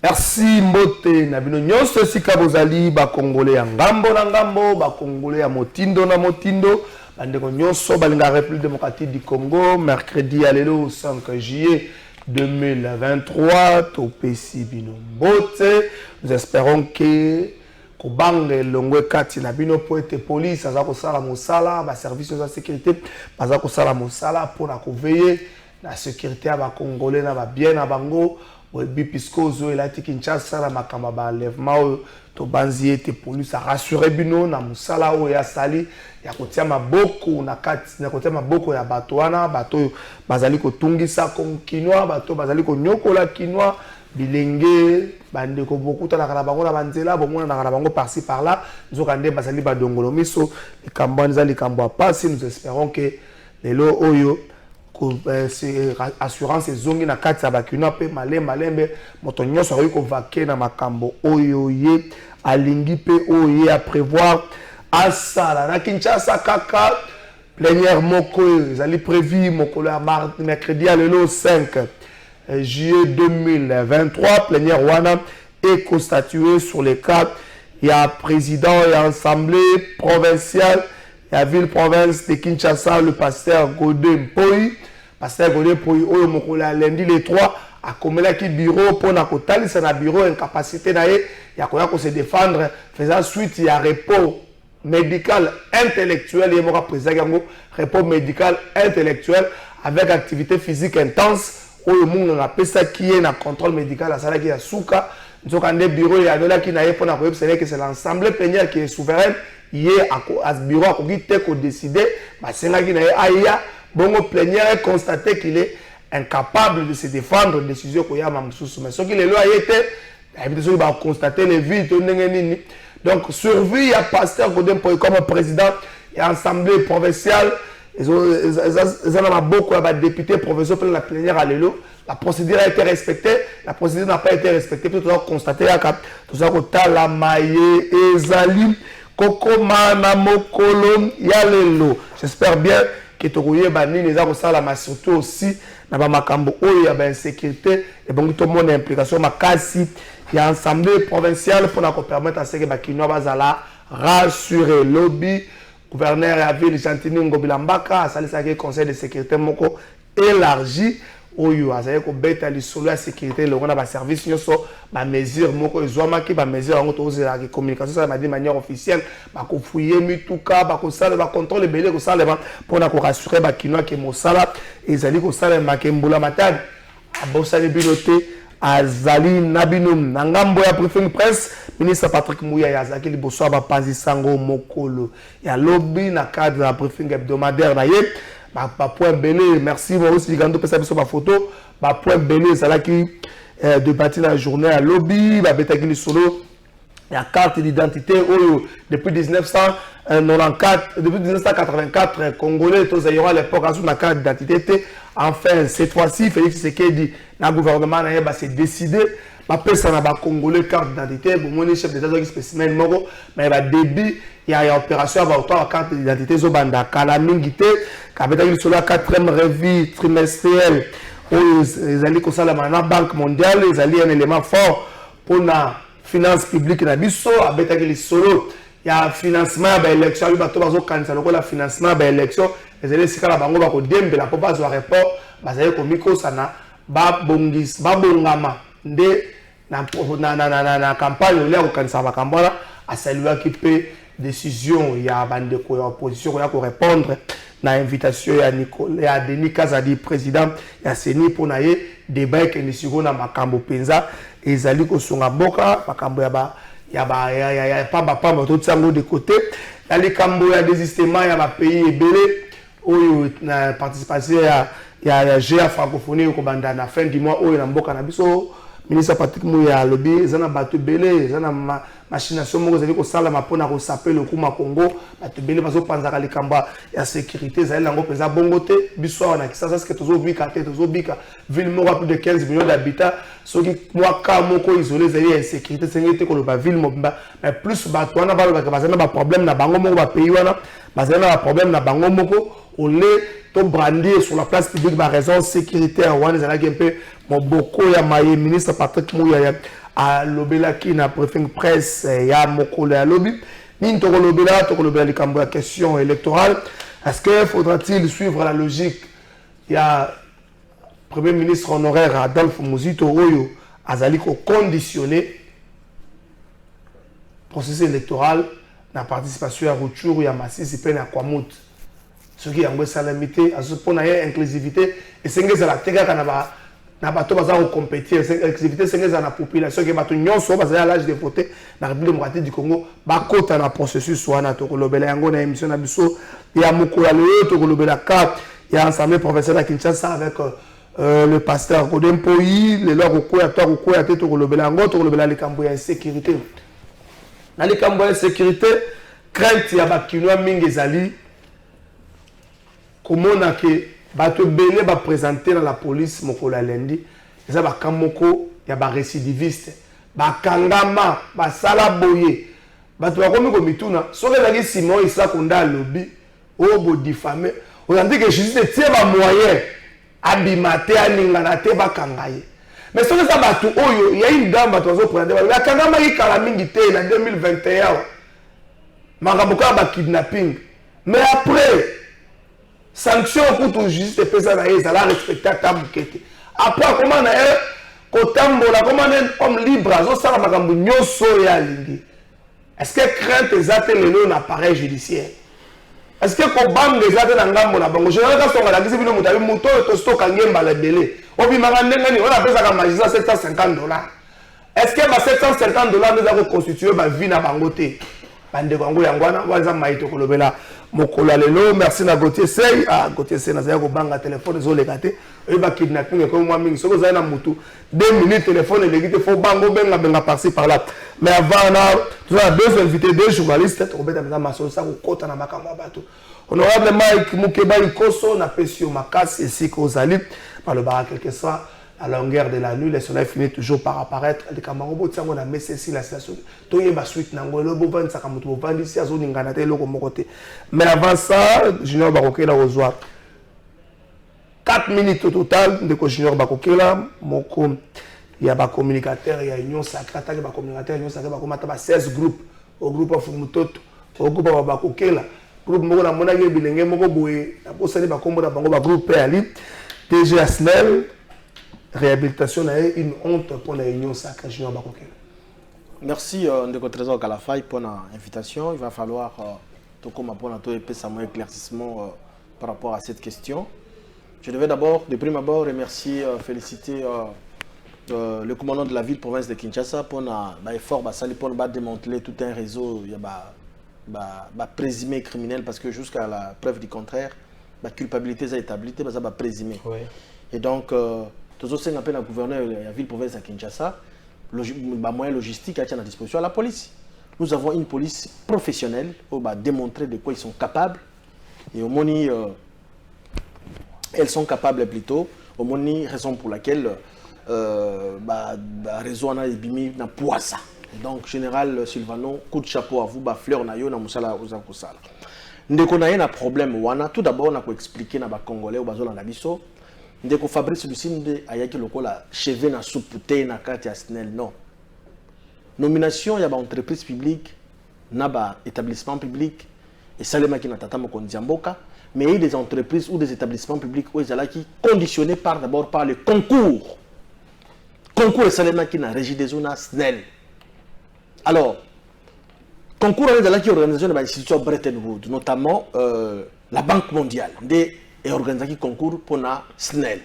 Merci Mbote Nabino Nyonso Sika Bozali ba Congolais ya ngambo na ngambo ba Congolais ya motindo na motindo bandeko nyonso balinga République démocratique du Congo mercredi à lelo 5 juillet 2023 topesi bino Mbote. Nous espérons que Kobange longwe kati na bino po ete police aza ko sala mosala ba service de sécurité baza ko sala mosala pour na ko veiller la sécurité ya ba Congolais na ba bien na bango. Oui, puisque Ozo et Kinshasa la makamba ba enlèvement to banzi ete police a rassuré bino na musala o ya sali ya kotia maboko na kati na kotia maboko ya bato wana bato bazali ko tungisa ko kinwa bato bazali ko nyokola kinwa bilenge bande ko bokuta na kala bango na banzela bomona na kala bango par-ci par-là nzokande bazali ba dongolo miso likambo nzali likambo pasi. Nous espérons que lelo oyo assurance zongi na kati ya bakina pe malembe moto nyonso akoki kovake na makambo oyo ye alingi pe oyo ye a prévoir asala na Kinshasa kaka plénière moko ezali prévu mokolo ya mercredi ya lelo 5 juillet 2023 plénière wana est constituée sur les cas ya président et assemblée provinciale ya ville province de Kinshasa le pasteur Godé Mpoyi. Pasteur Godé Mpoyi oyo mokola lundi le 3 a komela ki bureau pour na kotalisa na bureau incapacité na ye ya koya ko se défendre faisant suite ya repos médical intellectuel et moka président yango repos médical intellectuel avec activité physique intense oyo munga na pesa ki na contrôle médical à sala ki ya suka nzokande bureau ya dola ki na ye pour na koyeb c'est que c'est l'ensemble plénière qui est souveraine yé à ce bureau a koki te ko décider ba senga ki na ye aya bongo plénière est constaté qu'il est incapable de se défendre décision ko ya mamsusu mais ce qui le loi était il va constater les vides nini. Donc survie à pasteur Godé Mpoyi comme président et assemblée provinciale ils ont beaucoup de députés provinciaux pour la plénière à l'élo. La procédure a été respectée, la procédure n'a pas été respectée, puis tout ça constaté tout ça que Talamaye ezali kokoma na mokolo ya lelo. J'espère bien que Togoye Bani les a la surtout aussi na ba makambo oyo ya ba insécurité et bon tout le monde implication makasi ya assemblée provinciale pour na permettre à ce que ba kino bazala rassurer lobby gouverneur ya ville Gentini Ngobilambaka a salisa ke conseil de sécurité moko élargi oyo azali ko beta lisolo ya sécurité le on a ba service nyoso ba mesure moko ezwama ki ba mesure ngo to ozela ki communication ça de manière officielle ba ko fouiller mituka ba ko sala ba contrôle belé ko sala pour na ko rassurer ba kinoa ke mosala ezali ko sala makembula matadi abosali biloté azali nabinum na ngambo ya briefing presse ministre Patrick Mouya yazaki liboso ba panzi sango mokolo ya lobby na cadre de la briefing hebdomadaire na ye ba point belé merci Maurice Ligando pesa biso ba photo ba point belé zalaki de partir la journée à lobby ba betaki li solo ya carte d'identité oyo depuis 1984 congolais tous ayora l'époque à la carte d'identité enfin cette fois-ci Félix Tshisekedi na gouvernement na ba s'est décidé ba pesa na ba congolais carte d'identité bon mon chef d'état qui spécimen moko mais ba débit il y a opération ba auto carte d'identité zo banda kala mingité ka betaki li solo 4e revue trimestrielle oyo ezali ko sala na banque mondiale ezali un élément fort pour na finance publique na biso abetaki li solo ya financement ba élection ba to bazo kanisa lokola financement ba élection ezali sika la bango ba ko dembela po bazo report bazali ko mikosana ba bongis ba bongama nde na campagne ole ko kanisa ba kambona a saluer ki pe décision ya bandeko ya opposition ya ko répondre na invitation ya Nicolas ya Denis Kazadi président ya Seni pour na ye débat que ni siko na makambo penza ezali ko songa boka makambo ya pamba tout sango de côté ya likambo ya désistement ya ba pays ebele oyo na participation ya GA francophonie ko banda na fin du mois oyo na mboka na biso ministre Patrick Mouya lobby zana bato belé zana machination moko zali ko sala mapona ko saper le kuma Congo bato belé bazo panza ka likamba ya sécurité zali lango peza bongo te biso na kisa ça ce que tozo bika te tozo bika ville moko plus de 15 millions d'habitants soki moi ka moko isolé zali insécurité sengete ko ba ville mobimba mais plus bato wana ba bazana ba problème na bango moko ba pays wana bazana ba problème na bango moko on to brandir sur la place publique par raison sécuritaire wana zalaki un peu moboko ya maye ministre Patrick Mouya a lobela ki na briefing presse ya mokolo ya lobby ni to lobela likambo ya question électorale. Est-ce que faudra-t-il suivre la logique ya premier ministre honoraire Adolphe Muzito Oyo azali ko conditionner processus électoral na participation ya Rutshuru ya Masisi pe na Kwamut ce qui est salamité à ce point inclusivité et c'est que la tega na bato baza ko compétir inclusivité c'est que la population que bato nyonso baza à l'âge de voter na République démocratique du Congo ba kota na processus wana to kolobela yango na émission na biso ya mukula le to kolobela ka ya ensemble professionnel à Kinshasa avec le pasteur Godempoyi le loro ko ya te to kolobela yango to kolobela likambo ya sécurité na likambo ya sécurité crainte ya bakinwa mingi ezali comment on a que bato belé va présenter dans la police moko la lundi ça ba kamoko ya ba récidiviste ba kangama ba sala boye bato ba komi ko mituna so que la Simon Issa Konda lobby o bo diffamer on a dit que justice tie ba moyen abimate aninga na te ba kangaye mais so que ça bato oyo il y a une dame bato zo prendre ba kangama ki kala mingi te na 2021 makaboka ba kidnapping mais après sanction pour tout juste pesa na yeza la respecter tamukete après comment na kotambola comment homme libre azo sala makambo nyoso ya lingi est-ce que crainte ezate lelo na appareil judiciaire est-ce que ko bam les ate na ngambo na bango je na songa la kisi bino mutabi muto to stock ngemba la belé obi magandenge ni ona pesa ka magistrat $750 est-ce que ba $750 nous a reconstitué ba vie na bango te bande kwango yangwana waza maito kolobela mokola lelo merci na Gauthier Sey Gauthier Sey na zaya ko banga téléphone zo lekate e ba kidnapping ko moi mingi soko zaya na mutu 2 minutes téléphone lekite fo bango benga par-ci par là mais avant na tu as deux invités deux journalistes to beta na maso sa ko kota na makambo bato honorable Mike Mukeba Ikoso na pesio makasi ici ko zali par le bar quelque soit à la longueur de la nuit, le soleil finit toujours par apparaître. Les camarades, on a mis ceci la situation. Tout est suite nango le bovan sakamutu bovan ici à zone ngana te loko mokote. Mais avant ça, Junior Bakokela reçoit 4 minutes au total de Junior Bakokela moko il y a ba communicateur, il y a union sacrée, attaque ba communicateur, union sacrée ba komata ba 16 groupes au groupe of Mutoto, au groupe ba Bakokela. Groupe moko na mona ye bilenge moko boye, na posali ba kombo na bango ba groupe ali. DG Asnel réhabilitation est une honte pour la Union Sacrée Junior Bakokela. Merci Ndeko Trésor Kalafay pour l'invitation. Il va falloir tout comme pour un éclaircissement par rapport à cette question. Je devais d'abord, de prime abord, remercier, féliciter le commandant de la ville province de Kinshasa pour l'effort pour démanteler tout un réseau présumé criminel parce que jusqu'à la preuve du contraire, la culpabilité est établie, c'est présumé. Oui. Et donc, tous ceux qui appellent le gouverneur de la ville province de Kinshasa, moyen logistique à la disposition à la police. Nous avons une police professionnelle qui va démontrer de quoi ils sont capables. Et au moins, elles sont capables plutôt. Au moins, raison pour laquelle réseau a bimi na poissa. Donc, général Sylvano, coup de chapeau à vous, fleur na yo na musala uzakosala. Ndeko na un problème wana. Tout d'abord, on a expliqué na ba Congolais au bazo na biso. Ndeko Fabrice Lucinde ayaki lokola cheve na soupute na kati ya SNEL non. Nomination ya ba entreprise publique na ba établissement public et salema ki na tata mokonzi ya mboka mais il y a des entreprises ou des établissements publics où ils qui conditionnés d'abord par le concours. Concours et salema ki na régie des zones SNEL. Alors concours est qui organisation de l'institution Bretton Woods notamment la Banque mondiale et organisé concours pour la SNEL.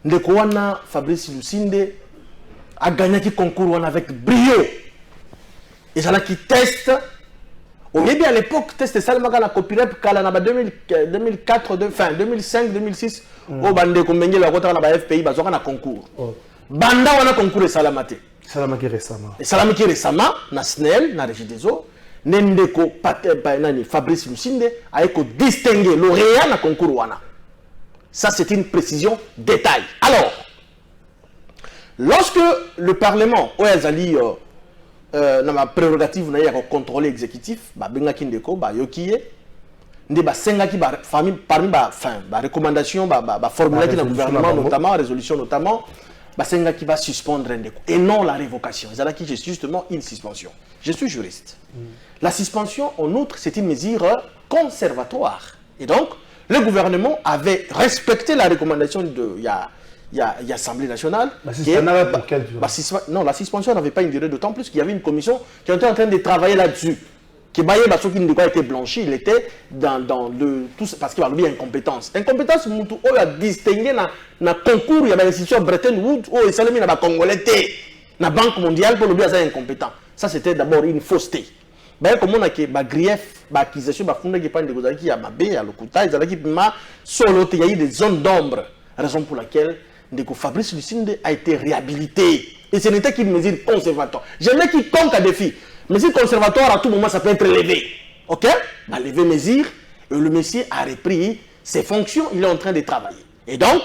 Ndeko wana Fabrice Lucinde a gagné le concours avec brio. Et ça qui teste. Au début à l'époque teste ça la copyright kala na 2004 fin 2005 2006 au bande ko mengela ko ta na FPI bazoka na concours. banda wana concours esalamate Salamaki récemment. esalamaki récemment na SNEL na régie des eaux nendeko nani Fabrice Lusinde a distingué lauréat na concours wana. Ça c'est une précision détail. Alors lorsque le Parlement oyazali na ma prérogative na ya contrôler exécutif ba bengaki ndeko ba yokiye nde ba sengaki ba famille parmi ba recommandation ba formulaki na gouvernement notamment résolution notamment ba sengaki va suspendre ndeko et non la révocation. Zalaki c'est justement une suspension. Je suis juriste. La suspension en outre c'est une mesure conservatoire et donc le gouvernement avait respecté la recommandation de il y a l'Assemblée nationale. Pour quelle durée? Non, la suspension n'avait pas une durée, d'autant plus qu'il y avait une commission qui était en train de travailler là-dessus. Qui a été blanchi, il était dans le tout parce qu'il y a incompétence. Incompétence, on a distingué dans le concours, il y a l'institution Bretton Woods, où il s'est mis dans la Congolais, la Banque mondiale pour le bien incompétent. Ça, c'était d'abord une fausseté. Ben comme on a que grief, accusation, fondé qui pas de gozaki, il y a Mabé, il y a le Kouta, il y a l'équipe ma solo, il y a eu des zones d'ombre, raison pour laquelle Ndeko Fabrice Lusinde a été réhabilité. Et ce n'était qu'une mesure conservatoire. J'aimais quiconque a défi. Mesure conservatoire, à tout moment, ça peut être levé. Ok? Bah, levé mesure, et le monsieur a repris ses fonctions, il est en train de travailler. Et donc,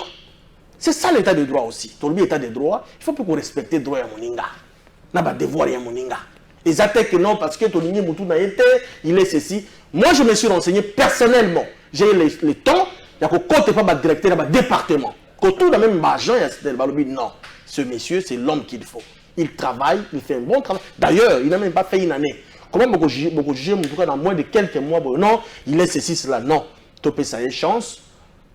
c'est ça l'état de droit aussi. Tout le état de droit, il faut qu'on respecte le droit à Moninga. N'a pas devoir à Moninga. Les attaques non, parce que Tolini Moutou n'a été, il est ceci. Moi, je me suis renseigné personnellement. J'ai le temps, il y a que côté pas ma directeur, ma département. Tout dans même argent, non, ce monsieur, c'est l'homme qu'il faut. Il travaille, il fait un bon travail. D'ailleurs, il n'a même pas fait une année. Comment beaucoup juger, dans moins de quelques mois, non, il est ceci, cela, non. Topé, ça y est, chance.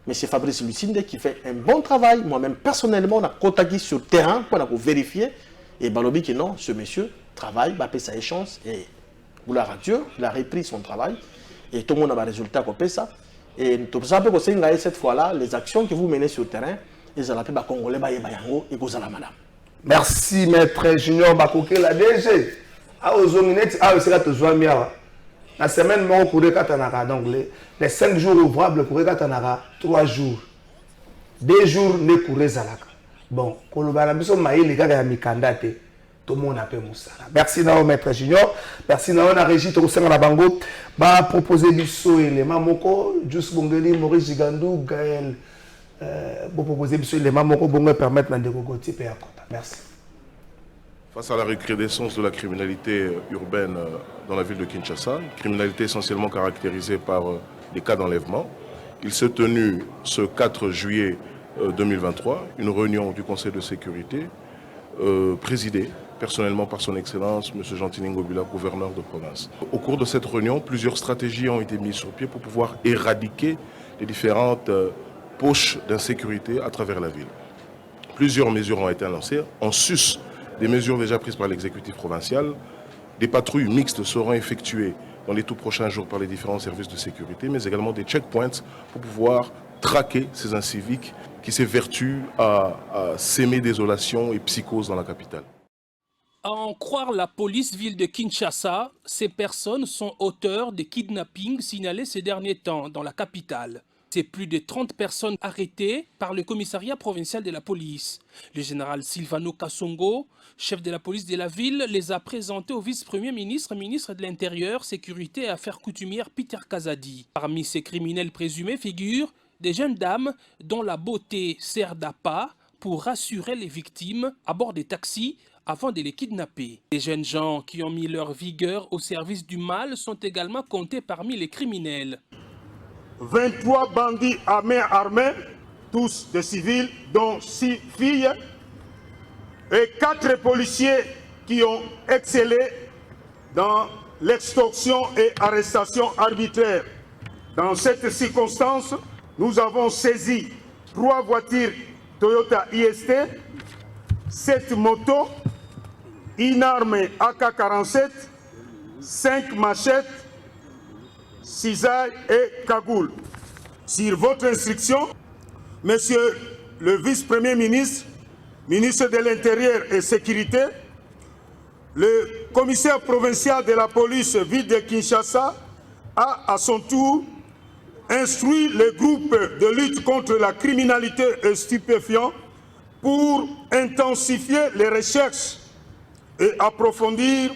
Mais c'est Fabrice Lusinde qui fait un bon travail. Moi-même, personnellement, on a contacté sur le terrain pour vérifier. Et Balobi qui non, ce monsieur travaille, ça y est, chance. Et gloire à Dieu, il a repris son travail. Et tout le monde a un résultat pour ça. Et tout ça peut aussi cette fois-là, les actions que vous menez sur le terrain, ils allaient pas Congolais, et madame. Merci maître Junior Bakoke la DG. Ah aux ominettes, ah c'est là toujours miawa. La semaine mon courir katanara donc les 5 jours ouvrables courir katanara 3 jours. 2 jours ne courir zalaka. Bon, kolobana biso maïli kaka ya mikandate. Tout le monde a fait Moussala. Merci Nao maître Junior. Merci Nao na régie to la bango. Ba proposer biso élément moko Jus Bongeli Maurice Gigandou Gaël pour proposer biso élément moko bongo permettre na ndekogoti pe akota. Merci. Face à la recrudescence de la criminalité urbaine dans la ville de Kinshasa, criminalité essentiellement caractérisée par des cas d'enlèvement, il s'est tenu ce 4 juillet 2023 une réunion du Conseil de sécurité présidée personnellement par son Excellence, M. Jean-Tini Ngobila, gouverneur de province. Au cours de cette réunion, plusieurs stratégies ont été mises sur pied pour pouvoir éradiquer les différentes poches d'insécurité à travers la ville. Plusieurs mesures ont été annoncées. En sus des mesures déjà prises par l'exécutif provincial, des patrouilles mixtes seront effectuées dans les tout prochains jours par les différents services de sécurité, mais également des checkpoints pour pouvoir traquer ces inciviques qui s'évertuent à s'aimer désolation et psychose dans la capitale. À en croire la police ville de Kinshasa, ces personnes sont auteurs de kidnappings signalés ces derniers temps dans la capitale. C'est plus de 30 personnes arrêtées par le commissariat provincial de la police. Le général Silvano Kasongo, chef de la police de la ville, les a présentés au vice-premier ministre, ministre de l'Intérieur, Sécurité et Affaires coutumières Peter Kazadi. Parmi ces criminels présumés figurent des jeunes dames dont la beauté sert d'appât pour rassurer les victimes à bord des taxis avant de les kidnapper. Les jeunes gens qui ont mis leur vigueur au service du mal sont également comptés parmi les criminels. 23 bandits à main armée, tous des civils, dont 6 filles, et 4 policiers qui ont excellé dans l'extorsion et arrestation arbitraire. Dans cette circonstance, nous avons saisi 3 voitures Toyota IST, 7 motos, une arme AK-47, 5 machettes, cisailles et cagoules. Sur votre instruction, Monsieur le vice-premier ministre, ministre de l'Intérieur et Sécurité, le commissaire provincial de la police ville de Kinshasa a à son tour instruit le groupe de lutte contre la criminalité et stupéfiants pour intensifier les recherches et approfondir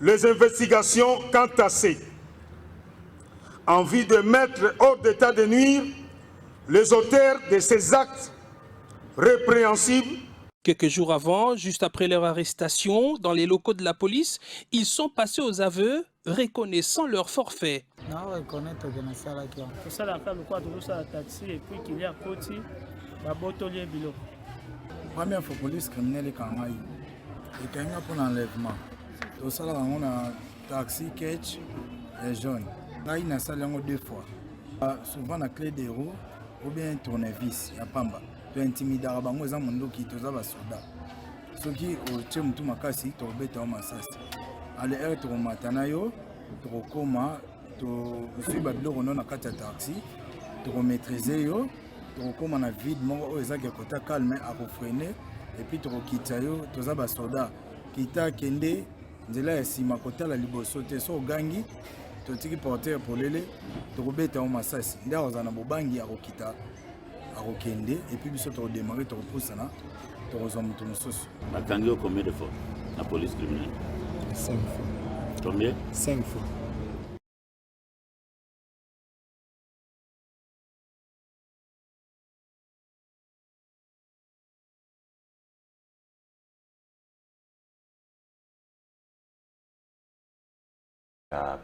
les investigations quant à ces, en vue de mettre hors d'état de nuire les auteurs de ces actes répréhensibles. Quelques jours avant, juste après leur arrestation, dans les locaux de la police, ils sont passés aux aveux, reconnaissant leur forfait. Première fois police criminelle quand même. Et quand il y a pour l'enlèvement, tout ça là on a taxi, catch et jaune. Là il y a ça là deux fois. Souvent la clé des roues ou bien tournevis, il y a pamba. Tu intimides à bango za mondo qui toza ba soda. Ce qui au tchem tout makasi to beta o masasi. Ale er to matana yo, to koma, to suis babilo na kata taxi, to maîtriser yo. Comme on a vide, on a calme, à freiner, et puis on quitte yo, tous les soldats qui t'a kende, nzela si ma kota la liboso te so gangi, to tiki porter pour lele, to robeta o masasi, nda ozana bobangi a rokita, a rokende, et puis biso to démarrer to repoussana, to rezomu to mususu. Bakangi o combien de fois la police criminelle? 5 fois. Combien? 5 fois.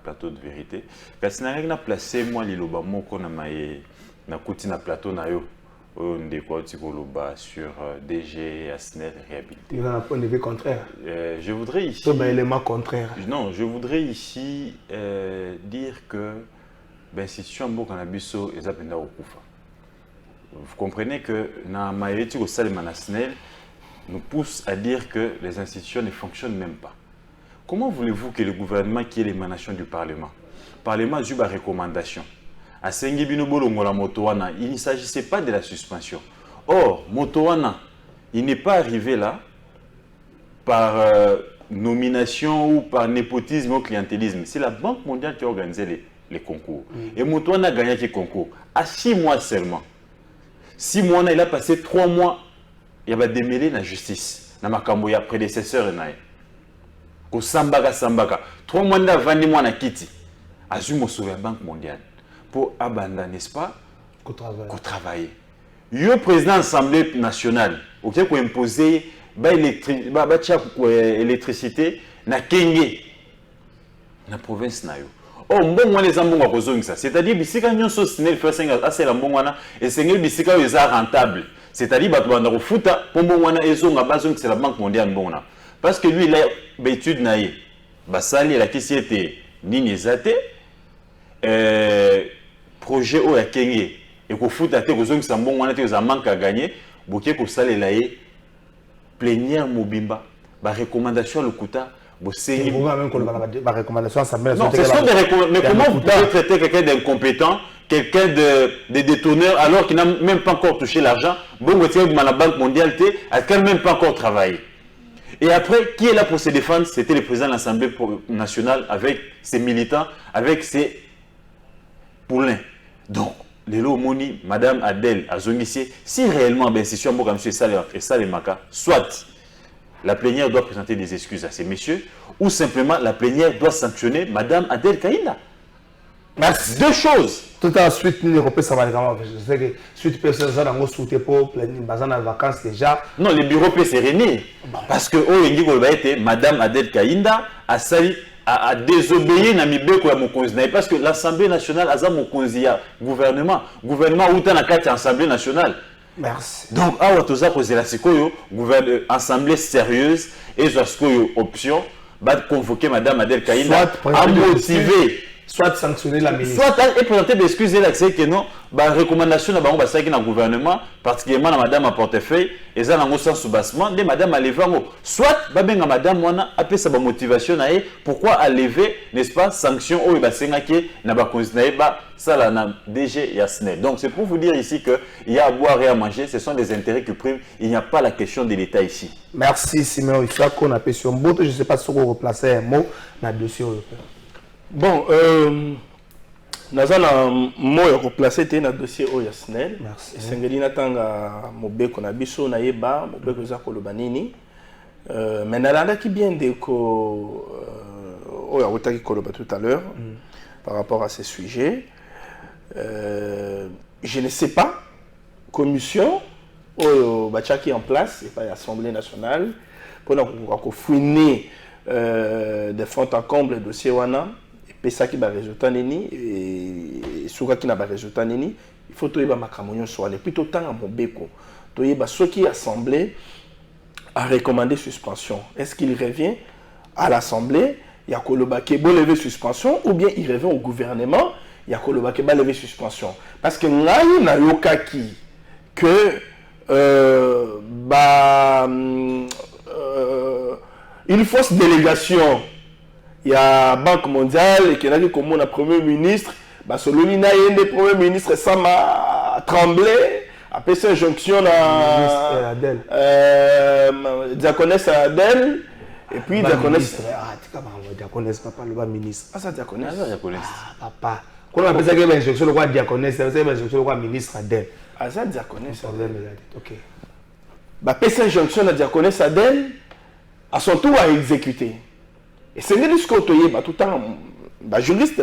Plateau de vérité. Kasi na ngaki placé moi liloba moko na maye na kuti na plateau na yo ndeko oti koloba sur DG Asnel réhabilité. Il y a un point de vue contraire. Je voudrais ici élément contraire. Non, je voudrais ici dire que l'institution Mbokanabiso est appelée au Koufa. Vous comprenez que na maye ti ko salema na Asnel nous pousse à dire que les institutions ne fonctionnent même pas. Comment voulez-vous que le gouvernement, qui est l'émanation du Parlement, Parlement a eu une recommandation à Motowana, il ne s'agissait pas de la suspension. Or, Motowana, il n'est pas arrivé là par nomination ou par népotisme ou clientélisme. C'est la Banque mondiale qui a organisé les concours. Et Motowana a gagné les concours à 6 mois seulement. 6 mois, il a passé 3 mois, il a démêlé la justice. Dans ma prédécesseur. Sambaka. 3 mois d'avant, moi na kiti. Azumo sur la Banque mondiale. Pour abandonner, n'est-ce pas? Qu'au travailler. Le président de l'Assemblée nationale, qui a imposé l'électricité na Kenge, na province na yo. Oh, bon, moi les ambons à ça. C'est-à-dire, bisika nyon so sinel fait assez la mbongwana et c'est bisika yo rentable. C'est-à-dire, batouanda au futa, pour mbongwana ezonga bazong c'est la Banque mondiale mbongwana. Parce que lui, il a l'étude naïe. Basali, la question était nini zate, projet au la Kenya. Et qu'au foot, à te raison que ça bon, on a été manque à gagner. Bouquet qu'au salé laïe, plénière mobimba, ba recommandation le kuta, c'est même qu'on a la recommandation, ça met. Non, c'est ça des recommandations. Mais comment vous pouvez traiter quelqu'un d'incompétent, quelqu'un de détonneur, alors qu'il n'a même pas encore touché l'argent? Bon, vous êtes dans la Banque mondiale, elle n'a même pas encore travaillé. Et après, qui est là pour se défendre? C'était le président de l'Assemblée nationale avec ses militants, avec ses poulains. Donc, Lelo Moni, Madame Adèle Azongissier, si réellement l'institution comme M. Salemaka, soit la plénière doit présenter des excuses à ces messieurs, ou simplement la plénière doit sanctionner Madame Adèle Kaïla. Merci. Deux choses. Tout à suite, nous Européens, ça va vraiment. Je sais que suite personne dans souté pour bazan en vacances déjà. Non, le bureau peut se réunir parce que Madame Adèle Kaïnda a désobéi à Mibeko à Mokonzi parce que l'Assemblée nationale a Mokonzi gouvernement ou dans la carte Assemblée nationale. Merci. Donc, à Watoza poser la assemblée sérieuse et Zoskoyo option va convoquer Madame Adèle Kaïnda à motiver. Soit sanctionner la ministre. Soit et présenter des excuses et l'accès que non, recommandation dans le gouvernement, particulièrement la madame à portefeuille, et ça dans le sens sous-bassement, de madame à lever. Soit, madame, on a appelé sa motivation, pourquoi à lever, n'est-ce pas, sanction, ou il n'a pas considéré, ça là, n'a DG Yasne. Donc c'est pour vous dire ici qu'il y a à boire et à manger, ce sont des intérêts qui priment, il n'y a pas la question de l'État ici. Merci, Simon Issa, qu'on appelle sur Mboto, je ne sais pas si on replacer un mot dans le dossier européen. Bon, naza na moyo koplace te na dossier oyo ya SNEL. Esengeli natanga mobeko na biso na yeba mobeko eza koloba nini. Mais nalandaki bien ndeko oyo awutaki koloba tout à l'heure par rapport à ces sujets. Je ne sais pas, commission oyo bachaki en place, et pas l'Assemblée nationale, pour fouiner de fond en comble le dossier wana. Pesa qui va résultat nini et soka qui n'a pas résultat nini il faut toyeba makamonyo soit les plutôt temps à mobeko toyeba ceux qui assemblée a recommandé suspension. Est-ce qu'il revient à l'assemblée ya koloba ke bo lever suspension ou bien il revient au gouvernement ya koloba ke ba lever suspension parce que ngai na yokaki que une fausse délégation. Il y a Banque mondiale qui a dit comme mon premier ministre, Sololina est le premier ministre, ça m'a tremblé. Après cette injonction à diaconesse Adèle, et puis diaconesse. Ah, tu as diaconesse, papa, le ministre. Ah, ça diaconesse. Ah, papa. Quand on appelle ça que l'injonction, le roi diaconesse, c'est l'injonction, le roi ministre Adèle. Ah, ça diaconesse. Ok. Après cette injonction à diaconesse Adèle, à son tour à exécuter. Et c'est ce que tu as tout le temps, les juristes,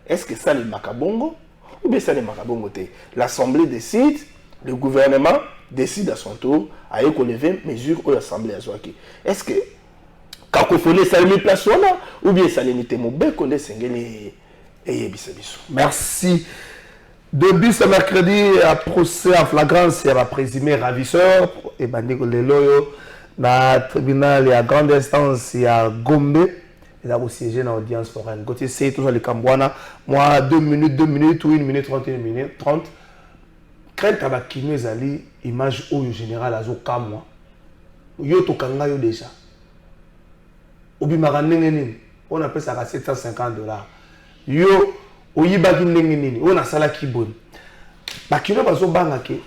est-ce que ça les macabongo ou bien ça les macabongo? L'Assemblée décide, le gouvernement décide à son tour à lever mesures où l'Assemblée a joué. Est-ce que cacophonie ça les place ou bien ça les nité mobile qu'on est et merci. Depuis ce mercredi, à procès en flagrance, il y a un présumé ravisseur et Bandiko Leloyo. Dans le tribunal, à grande instance, il y a Gombe. Il a aussi siégé dans l'audience foraine. Côté c'est toujours les Cambouana. Moi, 2 minutes, ou 1 minute 30, 1 minute 30. Quand tu as une image au général, à Zokamwa, yo to kanga yo déjà. Obimara nengeni, on appelle ça à $750. Yo, oyibaki nengeni, on a sala kibon. Bakino bazo bangake,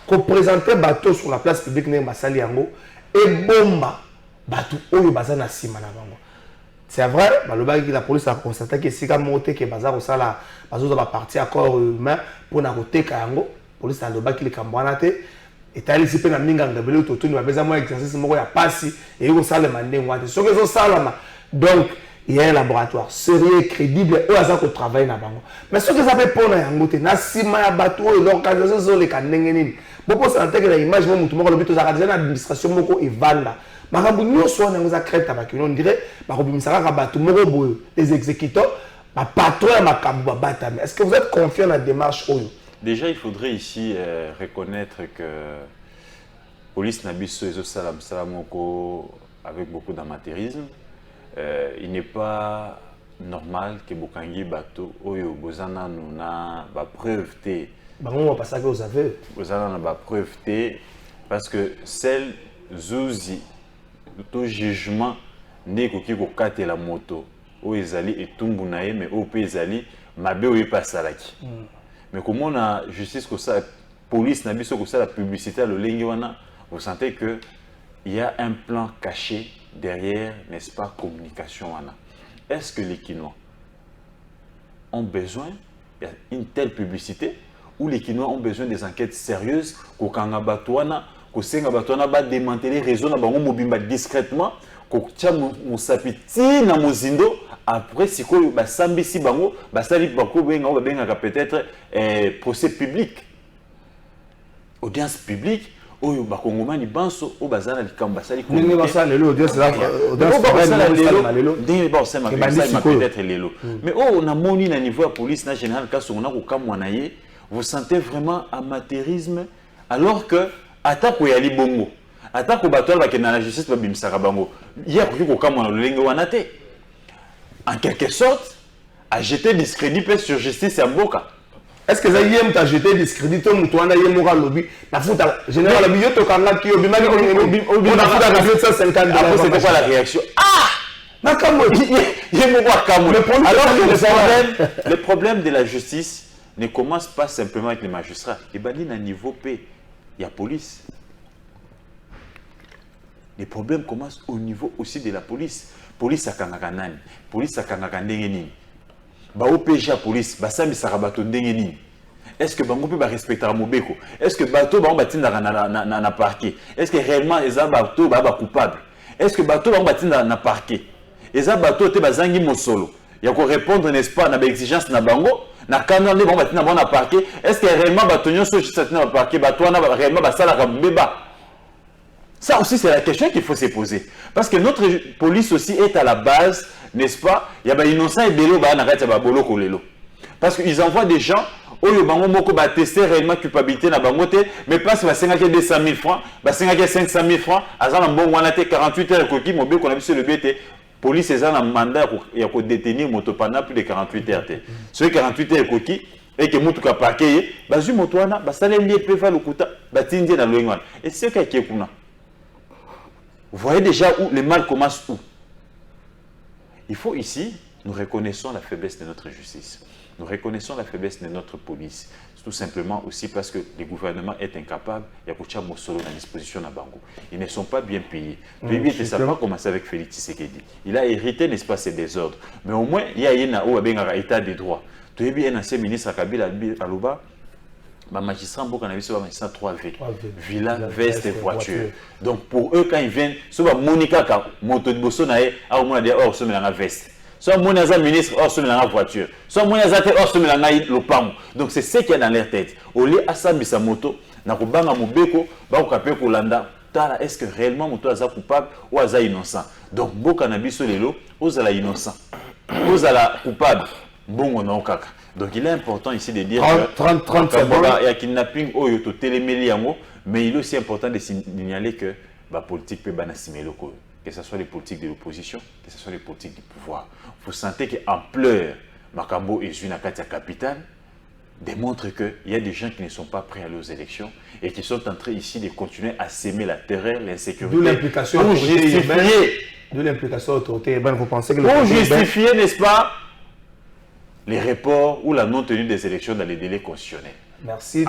ko présenter bateau sur la place publique ne basali yango. Et bomba, batu oyo baza na sima na bango. C'est vrai, la police a constaté que si monté que bazar osala bazo za ba partie à corps humain pour na koteka yango, police a loba ki le kambwana te et tali sipe na minga ngabelo to tuni ba beza mo exercice moko ya pasi et ko sala mandengo ate. So que zo salama. Donc il y a un laboratoire sérieux, crédible, eux aza ko travailler na bango. Mais ce que ça fait pour na yango te na sima ya batu oyo l'organisation zo le kanenge nini. Beaucoup s'intègrent l'image même tout le monde le a l'administration moko et vanda. Marabu nous sommes dans la crête avec on dirait marabu misara batu moko les exécutants ma patron ma kabuba batame. Est-ce que vous êtes confiant dans la démarche oyo? Déjà il faudrait ici reconnaître que police nabiso ezo salamoko avec beaucoup d'amateurisme. Il n'est pas normal que bokangi bato oyo bozana na ba preuve té. On va passer à vous avez. Vous avez une preuve parce que celle zouzi le jugement n'est que la moto où ils allaient et tumbunaye mais au pays zali mabe ou pas salaki. Mais comment la justice que ça police n'a que ça la publicité le linguana vous sentez que il y a un plan caché derrière n'est-ce pas communication wana. Est-ce que les Kinois ont besoin d'une telle publicité? Où les Kinois ont besoin des enquêtes sérieuses, qu'au Kangabatouana, qu'au Sengabatouana va démanteler les réseaux, mobimba discrètement, qu'au Tcham Moussapiti, na Mozindo, après, si quoi, Sambisi Bango, Sali Bako, peut-être procès public, audience publique, où Bakongoma ni Banso, au Bazana di Kambasali. N'est pas ça, l'audience là, audience peut-être l'élo. Mais on a moni na niveau de police nationale, quand on a au Kamwanaye. Vous sentez vraiment amateurisme alors que attaque au yali bongo attaque au bateau avec la justice va bimsaka bango hier ko kamona le lenge wanate en quelque sorte a jeté discrédit sur justice à Mboka. Est-ce que ça yem t'a jeté discrédit to mutu wana yem mora lobby na futa général biyo to kanga ki obi maki ko na futa ka $750. Après c'était quoi la réaction? Na kamo yem moko kamo. Alors que le problème de la justice ne commence pas simplement avec les magistrats. Et bien, à niveau P, il y a police. Les problèmes commencent au niveau aussi de la police. Police à Kangakanani, police à Kangakandengenini. ba OPG à police ba sami sarabato ndenge nini? Est-ce que bango peut ba respecter mobeko? Est-ce que bateau ba batinda na parquet? Est-ce que réellement eza bateau ba coupable? Est-ce que bateau ba batinda na parquet? Eza bateau te bazangi mosolo. Ya ko répondre n'est-ce pas na ba exigence na bango? Na canon ne ba batinda na parquet? Est-ce que réellement bateau nyonso juste na parquet bateau na réellement ba sala ka mbeba? Ça aussi, c'est la question qu'il faut se poser. Parce que notre police aussi est à la base, n'est-ce pas? Il y a des innocents et des gens. Parce qu'ils envoient des gens, où ils vont tester réellement culpabilité dans la mais pas si vous avez 200 000 francs, vous avez 500 000 francs, vous avez un bon 48 heures, vous avez sur le BT. La police a un mandat pour détenir pendant plus de 48 heures. Sur 48 heures, et que mutuka paquet, bazu motoana, basale lié peva lokuta, batindi na loingwan. Et c'est ce qui est kuna. Vous voyez déjà où le mal commence où. Il faut ici, nous reconnaissons la faiblesse de notre justice. Nous reconnaissons la faiblesse de notre police. Tout simplement aussi parce que le gouvernement est incapable, il y a beaucoup de solo dans la disposition de Bango. Ils ne sont pas bien payés. Ça n'a pas commencé avec Félix Tshisekedi. Il a hérité, n'est-ce pas, ces désordres. Mais au moins, il y a un état de droit. Tu as vu un ancien ministre Kabila Alouba, ma magistrat, beaucoup de magistrat 3V. Villa, veste et voiture. Donc pour eux, quand ils viennent, soit Monica, moto de Bosso, au moins, or, se met dans la veste. Soit Monaza ministre, or, se met dans la voiture. Soit Monaza, or, se met dans le pam. Donc c'est ce qu'il y a dans leur tête. Au lieu de ça, sa moto, na kubanga mubeko, ba ukapé kolanda. Est-ce que réellement moto est coupable ou est innocent? Donc beaucoup cannabis sur les lots, aux à innocent, aux à coupable. Bon, on a kaka. Donc il est important ici de dire 30 secondes. Il y a kidnapping, mais il est aussi important de signaler que la politique peut banassimer le code. Que ce soit les politiques de l'opposition, que ce soit les politiques du pouvoir. Vous sentez qu'en pleurs, Makambo et Zunakati capitale démontre qu'il y a des gens qui ne sont pas prêts à aller aux élections et qui sont en train ici de continuer à s'aimer la terreur, l'insécurité. D'où l'implication pour justifier. D'où l'implication autorité. Vous pensez que pour justifier, n'est-ce pas, les reports ou la non-tenue des élections dans les délais constitutionnels. Merci.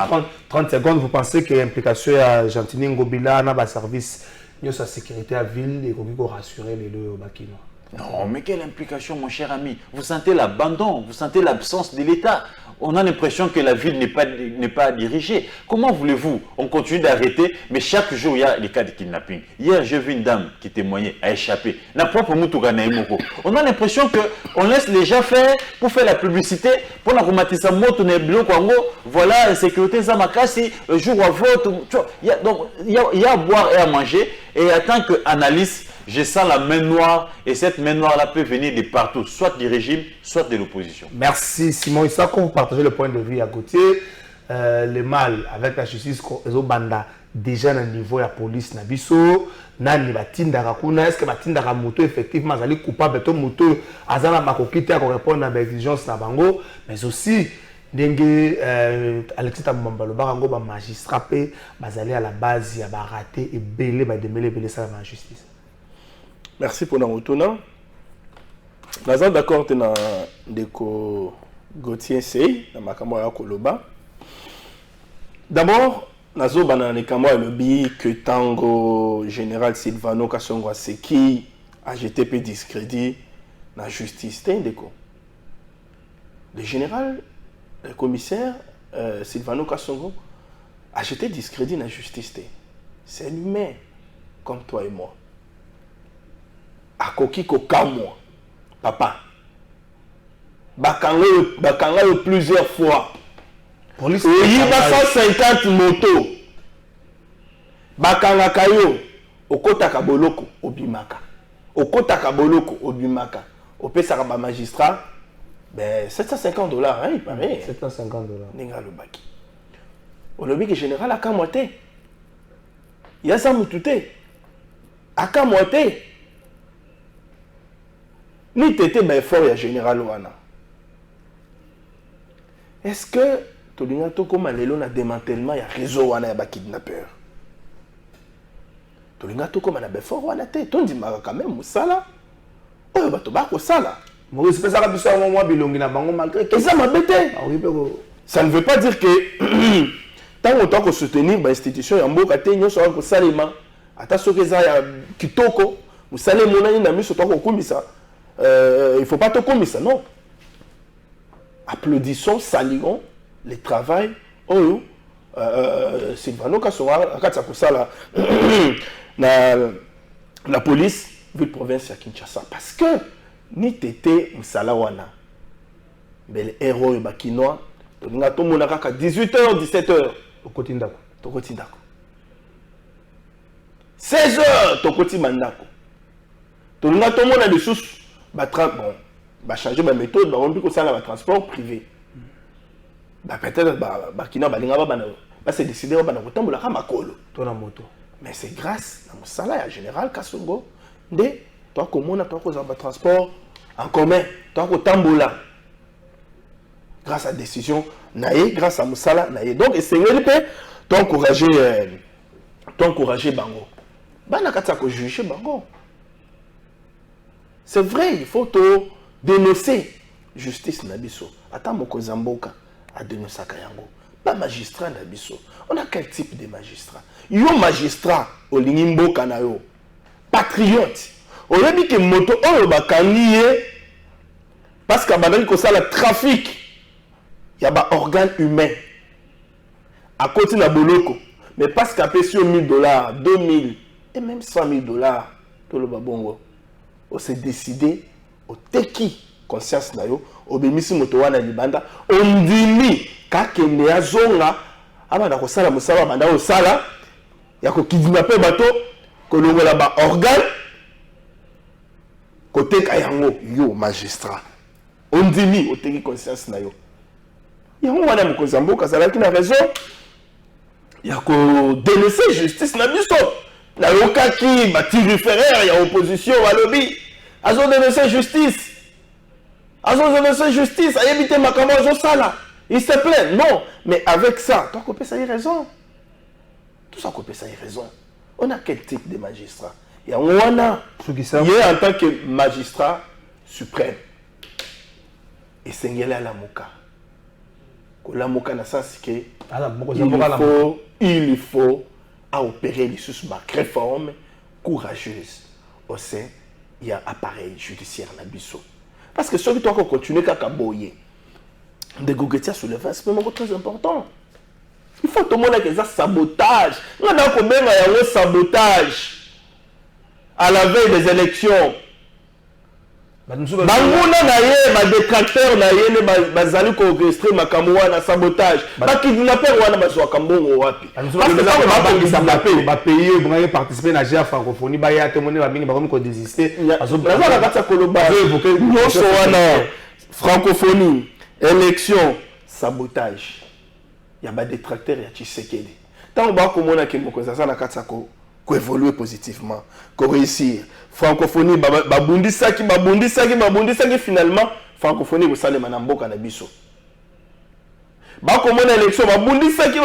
30 secondes. Vous pensez que l'implication à Gentini Ngobila dans le service de sa sécurité à ville et qu'on rassurer les deux Bakino? Non, mais quelle implication, mon cher ami? Vous sentez l'abandon, vous sentez l'absence de l'État. On a l'impression que la ville n'est pas dirigée. Comment voulez-vous? On continue d'arrêter, mais chaque jour, il y a des cas de kidnapping. Hier, j'ai vu une dame qui témoignait, a échappé. On a l'impression qu'on laisse les gens faire pour faire la publicité, pour la remettre sa moto, voilà, la sécurité, ça m'a cassé, le jour à vote. Il y a à boire et à manger. Et en tant qu'analyste, je sens la main noire et cette main noire-là peut venir de partout, soit du régime, soit de l'opposition. Merci Simon Issa, quand vous partagez le point de vue à côté, le mal avec la justice, déjà dans le niveau de la police, est-ce que Batindara Moto effectivement est coupable de Moto, Azana Makokite à répondre à l'exigence de Bango, mais aussi Alexis Tambamba, le barango, magistrat, bazali à la base, il y a raté et belé, démêlé ça dans la justice. Merci pour notre retour. Nous sommes d'accord avec Ndeko Gauthier Sey, dans Makamwa Koloba. D'abord, nous sommes dans le lobby que Tango général Silvano Kassongo Seki a jeté peu discrédit dans la justice. Le général, le commissaire Silvano Kassongo a jeté discrédit dans la justice. C'est un humain comme toi et moi. Akoki kokamwa papa bakanga plusieurs fois police il va 150 motos bakanga kayo okota kaboloko obimaka opesa ba magistrat ben $750 hein il paraît $750 ninga le baki au lobby que général akamwate ya sa mutute akamwate ni tété ben fort ya général wana. Est-ce que tolinga to comme lelo na démantèlement ya réseau wana ya ba kidnappeur? Tolinga to comme na ben fort wana té tondi maka quand même musala. Oyo bato ba ko sala. Mo se pesa ka biso mo bilongi na bango malgré que ça m'embêtait. Ça ne veut pas dire que tant autant que soutenir ba institution ya mboka té nyoso ko salema ata sokeza ya kitoko musale monani na miso to ko kumisa. Il ne faut pas te commettre ça, non. applaudissons, saluons le travail. Oh, Sylvano Kassoa, la police, ville province à Kinshasa. Parce que, ni tété, Msalawana, mais les héros bakinois, on a tout le monde à 18h, 17h. Au quotidien. 16h, ton côté mandako. Tout le monde a des choses, va changer ma méthode, va remplir ça dans le transport privé. Peut-être bakinois, c'est décidé de makolo. Mais c'est grâce à mon salaire général Kasongo de toi comme toi transport en commun, toi tambola. Grâce à la décision naïe, grâce à mon salaire naïe. Donc c'est t'encourager bango. Banakata ko juger bango. C'est vrai, il faut te dénoncer justice nabiso. Attends moko zamboka a dénoncer kayango. Pas magistrat nabiso. On a quel type de magistrat? Yo magistrat au lingimbo kanayo. Patriote. On a dit que moto oyo bakaniye parce qu'à bandali ko ça le trafic. Il y a des organes humains. À côté de boloko. Mais parce qu'à payer sur $1000, $2000 et même $100,000, tout le babongo. On s'est décidé au teki conscience na yo, au bemisi motowana libanda, on dit kakende azonga abanda ko sala musala banda o sala ya ko kidnapper bato ko longola ba organe côté kayango yo magistrat. On dit au teki conscience na yo. Yango wana mokonzi mboka azalaki na raison ya ko dénoncer justice na biso na yokaki batiriferaire ya opposition balobi azo dénoncer justice ayebite makambo azo sala il se plaît non mais avec ça toi copé ça y raison tout ça copé ça y raison on a quel type de magistrat ya wana il est en tant que magistrat suprême et sengela la moka la moka na sens que il faut opérer les sous réforme courageuse au sein il y a appareil judiciaire na biso parce que celui qui doit continuer à boyer de goguetia soulever c'est vraiment très important il faut tout le monde que ça sabotage on a combien de sabotage à la veille des élections banguna na ye ba détracteur na ye ne bazali ko orchestrer makambo wana sabotage ba kidnapper wana bazwa kambongo wapi parce que ça ba payer pour participer na GA francophonie ba ya témoigner ba mingi ba comme ko désister bazobra na kata koloba nyonso wana francophonie élection sabotage ya ba détracteur ya Tshisekedi tant ba ko mona ke moko ça na kata ko évoluer positivement, qu'on réussir. Francophonie, babundisaki finalement, francophonie, vous savez, madame Boka na biso. Ba comment l'élection, babundisaki,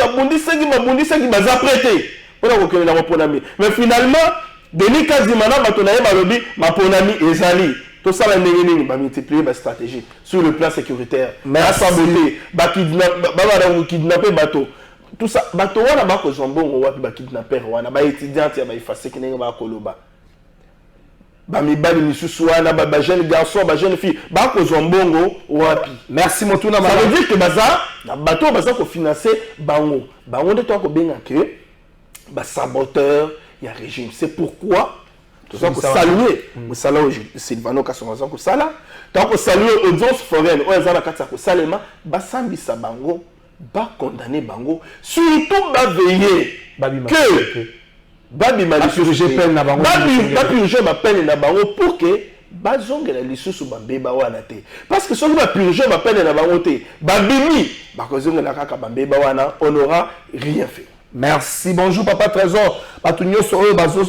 baza prêté. Pour la reconnaître la ponami. Mais finalement, Denis Kazimana, batonaye balobi, ma ponami ezali. Tout ça, va multiplier ma stratégie sur le plan sécuritaire. Merci. Kidnapper bateau. Tout ça, bateau wana ba ko zombongo wapi ba kidnapper wana ba étudiante ya ba ifase kinenge ba koloba ba mibali misusu wana ba jeune garçon ba jeune fille ba ko zombongo wapi. Merci Motuna. Ça veut dire que baza na bateau baza ko financer bango de toi ko benga que ba saboteur ya régime. C'est pourquoi tout ça ko saluer musala Sylvano Kasonga ko sala tant ko saluer audience foraine o ezala katsa ko salema ba sambisa bango ba condamner bango surtout ba veiller que babi purger peine na bango purger ma peine na bango pour que ba zongela lisusu ba beba wana te parce que soki ba purger ma peine na bango te ba bimi ba ko zongela kaka ba beba wana on n'aura rien fait. Merci. Bonjour papa Trésor batu nyoso oyo bazo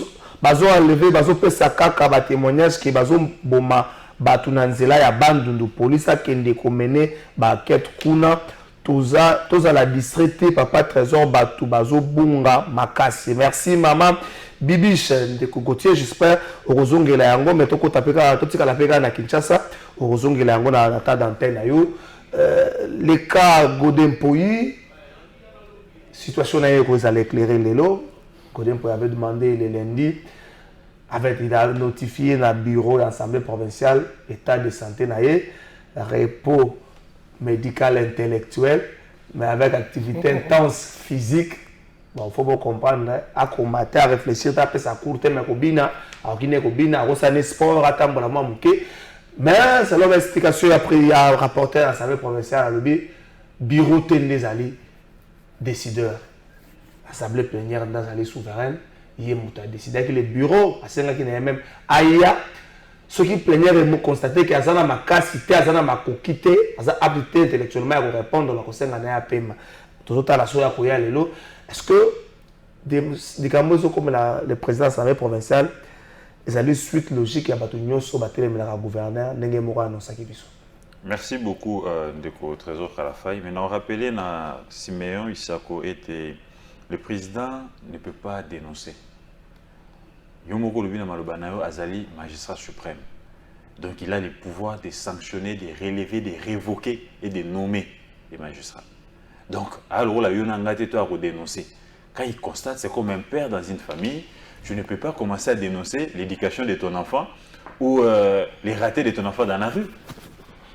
enlever bazo pesa kaka ba témoignage que bazo boma batu na nzela ya bandundu police akende komene ba quête kuna toza la distraité papa Trésor batu bazo bunga makasi. Merci maman Bibiche de Kokotier, j'espère orozongela yango mais toko tapeka totika la peka na Kinshasa orozongela yango na ta d'antenne na yo le cas Godempoyi situation na yo vous allez éclairer lelo. Godempoyi avait demandé le lundi il a notifié na bureau de l'Assemblée provinciale état de santé na ye repos médical intellectuel, mais avec activité intense physique. Bon, il faut bien comprendre, à combattre, à réfléchir, à faire sa courte, mais à faire sport, à tambour, mais c'est l'homme explication après il y a un rapporteur à l'Assemblée provinciale à l'objet bureau des alliés décideurs l'Assemblée plénière dans l'Assemblée souveraine il y a décidé que le bureau à ce qui n'est même aïa ceux qui plénière ils m'ont constaté qu'il y a ma capacité à ma coquité à habilité intellectuellement à répondre à la question de la PMA tout à la soirée à l'élo est-ce que des campagnes comme le président de l'Assemblée provinciale ils allaient suite logique à Batunyo sur le gouverneur Nengemora non Sakibiso. Merci beaucoup Ndeko Trésor Kalafay. Maintenant, rappelez na Siméon Isako était le président ne peut pas dénoncer. Yomoko Lubina Malobanayo Azali, magistrat suprême. Donc il a le pouvoir de sanctionner, de relever, de révoquer et de nommer les magistrats. Donc, alors la Yonangate toi à dénoncer. Quand il constate, c'est comme un père dans une famille. Tu ne peux pas commencer à dénoncer l'éducation de ton enfant ou les ratés de ton enfant dans la rue.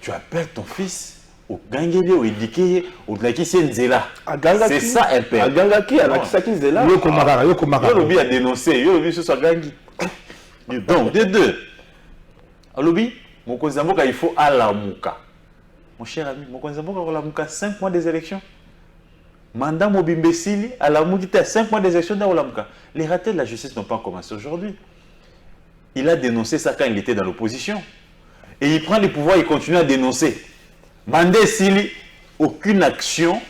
Tu appelles ton fils au gangélé, au éduqué, au tlakisi nzela. C'est ça un père. Agangaki, alakisaki nzela. Yolobi a dénoncé, Yolobi sur sa gangi. Donc, des deux. Alobi, Mokonzamboka, il faut alamuka. Mon cher ami, Mokonzamboka, alamuka 5 mois des élections. Mandat Mobimbesili, à la Moudita, 5 mois des élections d'Aoulamka. Les ratés de la justice n'ont pas commencé aujourd'hui. Il a dénoncé ça quand il était dans l'opposition. Et il prend le pouvoir, il continue à dénoncer. Mandé Sili, aucune action.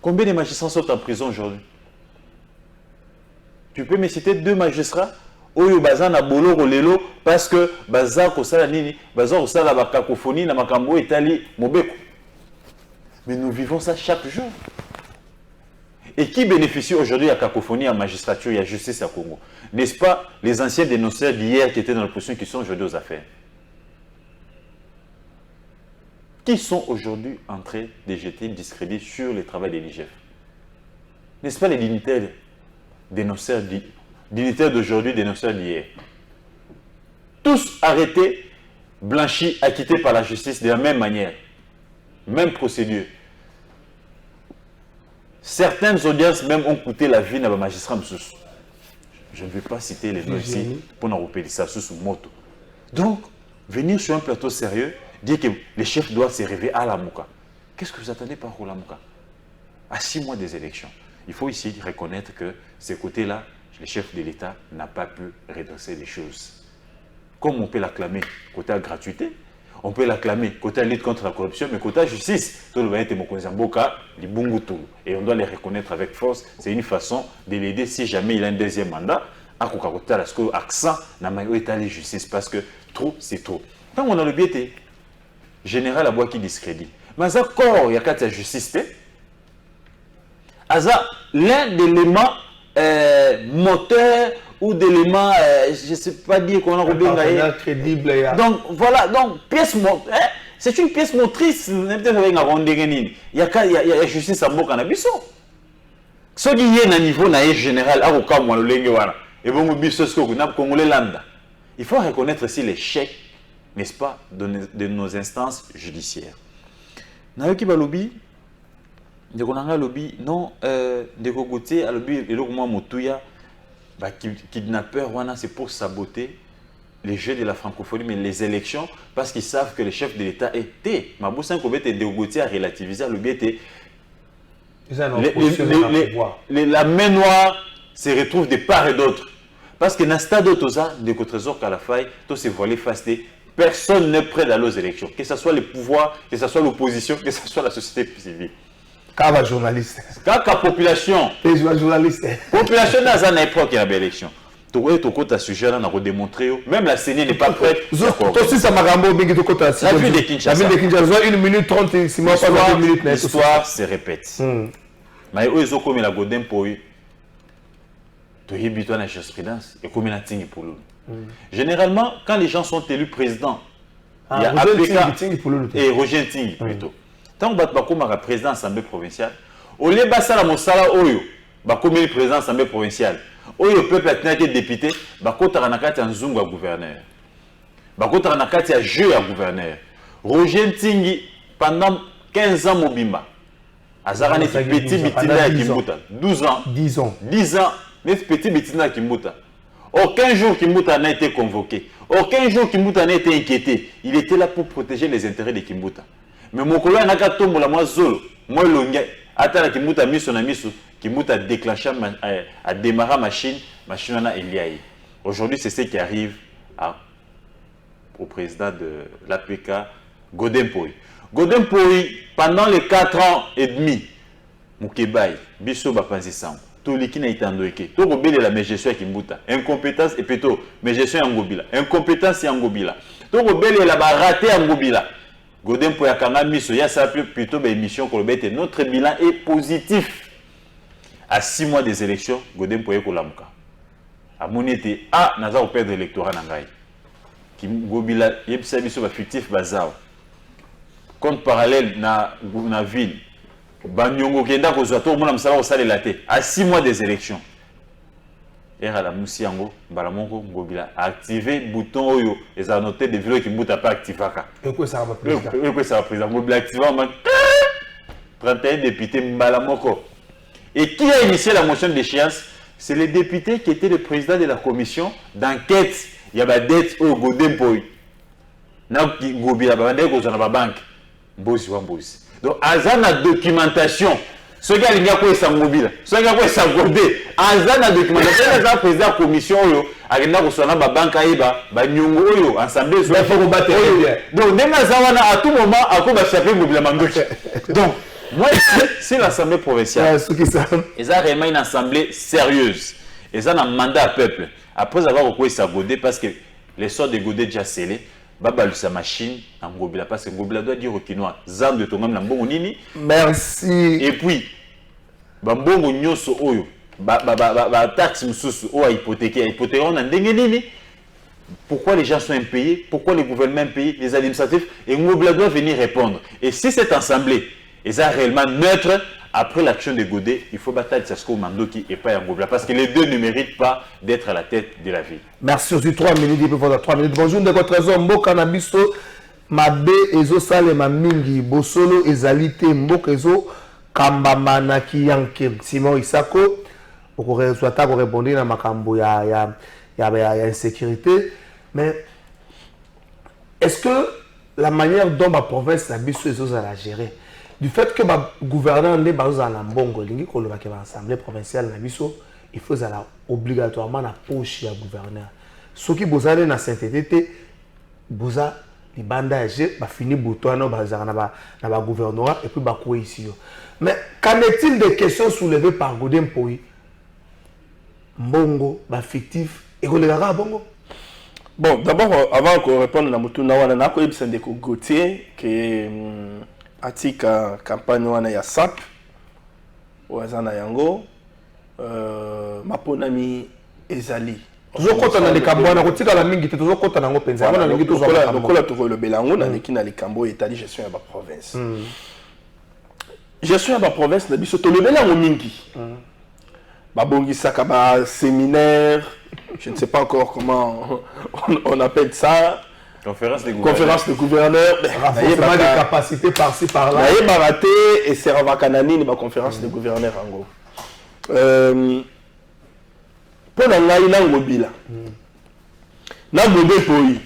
Combien de magistrats sont en prison aujourd'hui? Tu peux me citer 2 magistrats Oyo Bazan a Bolo Rolelo parce que Bazar Kosala Nini, Bazar Kosala la cacophonie, na Makambo Italie, Mobeko. Mais nous vivons ça chaque jour. Et qui bénéficie aujourd'hui à cacophonie, à magistrature et à justice à Congo? N'est-ce pas les anciens dénonceurs d'hier qui étaient dans l'opposition qui sont aujourd'hui aux affaires? Qui sont aujourd'hui en train de jeter discrédit sur le travail de l'IGF? N'est-ce pas les dignitaires dénonceurs d'aujourd'hui, dénonceurs d'hier? Tous arrêtés, blanchis, acquittés par la justice de la même manière. Même procédure. Certaines audiences même ont coûté la vie à un magistrat. Je ne vais pas citer les noms ici pour nous rappeler ça sous moto. Donc, venir sur un plateau sérieux, dire que les chefs doivent se réveiller à la Mouka. Qu'est-ce que vous attendez par la Mouka? À 6 mois des élections. Il faut ici reconnaître que ces côtés-là, le chef de l'État n'a pas pu redresser les choses. Comme on peut l'acclamer côté gratuité, on peut l'acclamer côté lutte contre la corruption, mais côté justice, tout le monde est Mokonzamboka, Libungutu. Et on doit les reconnaître avec force. C'est une façon de l'aider si jamais il a un deuxième mandat. À Kokakota, parce que l'accent n'a pas été la justice, parce que trop, c'est trop. Quand on a le biais, général à bois qui discrédite. Mais ça, corps, il y a quatre justice. Aza, l'un des éléments moteurs ou d'éléments, je ne sais pas dire qu'on a oublié. Crédible. Donc voilà, donc pièce c'est une pièce motrice. Il y a justice à Bokanabiso. Ce qui est à niveau général, il faut reconnaître aussi l'échec, n'est-ce pas, de nos instances judiciaires. Nayoki Balobi, de Konanga Lobi, non, de Kogoté, à Lobi, et l'autre Motouya, kidnappeurs, c'est pour saboter les jeux de la francophonie, mais les élections, parce qu'ils savent que le chef de l'État était. Maboussa Nkobete et Degogoté a relativisé, le biais était. La main noire se retrouve de part et d'autre. Parce que dans le stade de Trésor Kalafay, tout s'est voilé face. Personne n'est prêt d'aller aux élections. Que ce soit le pouvoir, que ce soit l'opposition, que ce soit la société civile. Kava journaliste. Kaka population. Et journaliste. Population dans une époque il y a une élection. Tu vois, tu as sujet là, on a démontré. Même la CENI n'est pas prête. Aussi, ça m'a rambo, mais tu as la ville de Kinshasa. La ville de Kinshasa, 1 minute 30, si moi pas 2 minutes. L'histoire se répète. Mais ils ont comme la Godin pour eux. Tu as eu la jurisprudence et comme la Tingi pour eux. Généralement, quand les gens sont élus présidents, il y a APK et Roger Tingi plutôt. Tant que tu as président de l'Assemblée provinciale, au lieu de la Mosala Oyo, tu as le président de l'Assemblée provinciale. Oyo peuple a été député, tu as un zungu à gouverneur. Tu as un jeu à gouverneur. Roger Tingi, pendant 15 ans mobimba. Azara n'est petit bitina Kimbuta. 12 ans. 10 ans. 10 ans, n'est petit bitina Kimbuta. Aucun jour Kimbuta n'a été convoqué. Aucun jour Kimbuta n'a été inquiété. Il était là pour protéger les intérêts de Kimbuta. Mais mon collègue n'a qu'à tomber la moi zolo. Moi longue. Attends Kimbuta mis son ami Kimbuta a déclenché, a démarré machine a Eliaï. Aujourd'hui, c'est ce qui arrive au président de l'APK, Godin Poi. Godin Poi, pendant les 4 ans et demi, Moukebaï, Bisso Bapanzi Sam, tout le qui n'a été endoïké, tout le monde la gestion qui Kimbuta, incompétence et plutôt, mais gestion en Gobila, incompétence et en Gobila, tout le monde la raté en Gobila. Godin Poi a quand même mis sur ça plutôt une émission que notre bilan est positif. À 6 mois des élections, Godin Poi est Kolamuka. À mon été, n'a pas perdre l'électorat Nangaï. Qui Gobila, yebisa biso fictif bazao. Compte parallèle na ville. Banyongo kenda ko zwato mona msala ko sale laté. À 6 mois des élections. Era la musiango balamongo Gobila a activé bouton oyo et ça a noté des vidéos qui mbuta pas activaka. Et quoi ça va président? Et quoi ça va président Gobila activé 31 députés Mbalamoko. Et qui a initié la motion d'échéance? C'est le député qui était le président de la commission d'enquête. Il y a des dettes au Godin Poi. Gobila babande ko zona ba banque. Mbozi wa mbozi. Donc azana documentation. Ce gars il y a quoi ça mobile. Ce gars quoi ça godé. Azana documentation le président de la commission yo agenda ko zona ba banque aiba ba nyongo oyo ensemble so faut battre. Donc denga zawana à tout moment akoba chaper mobile mandoki. Donc moi, c'est l'Assemblée provinciale. Ils ont vraiment une assemblée sérieuse. Ils ont un mandat à peuple. Après avoir recouru sa Godé, parce que les sorts de Godé déjà scellés, Baba sa machine en Gobila, parce que Gobila doit dire au Kinois, Zam de Tongam Nambongo Nini. Merci. Et puis, Bambongo Nyoso Oyo, taxe Moussous, ou à hypothéquer, on a Nini. Pourquoi les gens sont impayés? Pourquoi le gouvernement impayé? Les administratifs? Et Gobila doit venir répondre. Et si cette assemblée est réellement neutre, après l'action de Godé, il faut batailler Sasko Mandoki et pas Yangobla, parce que les deux ne méritent pas d'être à la tête de la ville. Merci aussi. 3 minutes, il peut faire 3 minutes. Bonjour, de votre trésor, Mboka Nabiso, Mabe, Ezo Salema Mingi, Bosolo, Ezalite, Mboka Ezo, Kambamana Kiyanke, Simon Isako, pour répondre à ma cambo, il y a insécurité. Mais est-ce que la manière dont ma province Nabiso Ezo la gérer, du fait que le gouverneur n'est pas en Mbongo, l'Assemblée provinciale, il faut obligatoirement la poche du gouverneur. Ce qui est dans la sainteté, les bandages, fini bouton dans le gouvernorat et puis quoi ici. Mais qu'en est-il des questions soulevées par Godin Poi? Mbongo, fictif, et on les à Bongo? Bon, d'abord, avant qu'on réponde à Moutouna, on a un Gauthier qui atika campagne wana ya SAP wazana yango maponami ezali tozokota na likambo wana kotika la mingi te tozokota nango penza wana lingi tozokola lokola tokolobela yango na leki na likambo etali gestion ya ba province gestion ya ba province na biso tolobela yango mingi babongisaka ba séminaire je ne sais pas encore comment on appelle ça. Conférence de gouverneurs. Renforcement des capacités par-ci par-là. Il y a baraté et c'est en vacanani la conférence de gouverneurs en gros. Pour la mobile. Na mobile pour lui.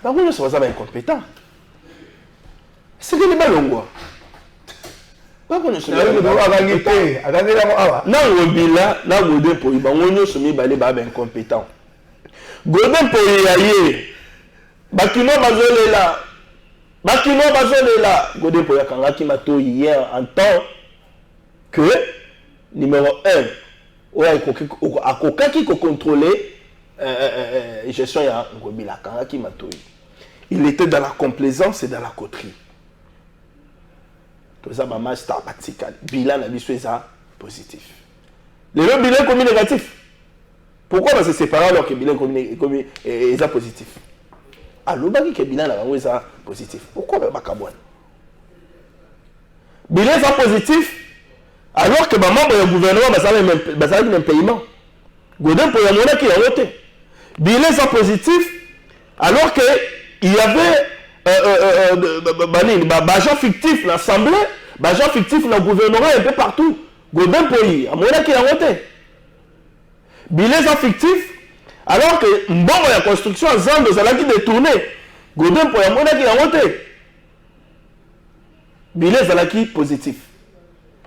Par contre, ça va être incompétent. C'est que les ballons. Par contre, c'est na mobile pour lui. On se met balé baba incompétent. Godin pour y Bakino bazolela Godin Poi akanga ki mato hier en tant que numéro 1 akokaki ko contrôler gestion ya Ngobila akanga ki mato. Il était dans la complaisance et dans la coterie. Tout ça ba star patika bilan na biso ça positif. Le bilan comme négatif. Pourquoi va se séparer alors que bilan comme est positif? Alors, il y a bilan positif. Pourquoi le Bakabouane? Bilan positif, alors que les membres du gouvernement ont un paiement. Godin pour y qui a voté. Bilan positif, alors qu'il y avait agent fictif l'Assemblée, agent fictif dans le gouvernement un peu partout. Godin Poyi, à mon avis, qui a voté. Bilés fictif, alors que bon la construction en Zambie, ça l'a qui détourné. Godin Poyi, à mon avis, qui a voté. Bilés ça l'a qui positif.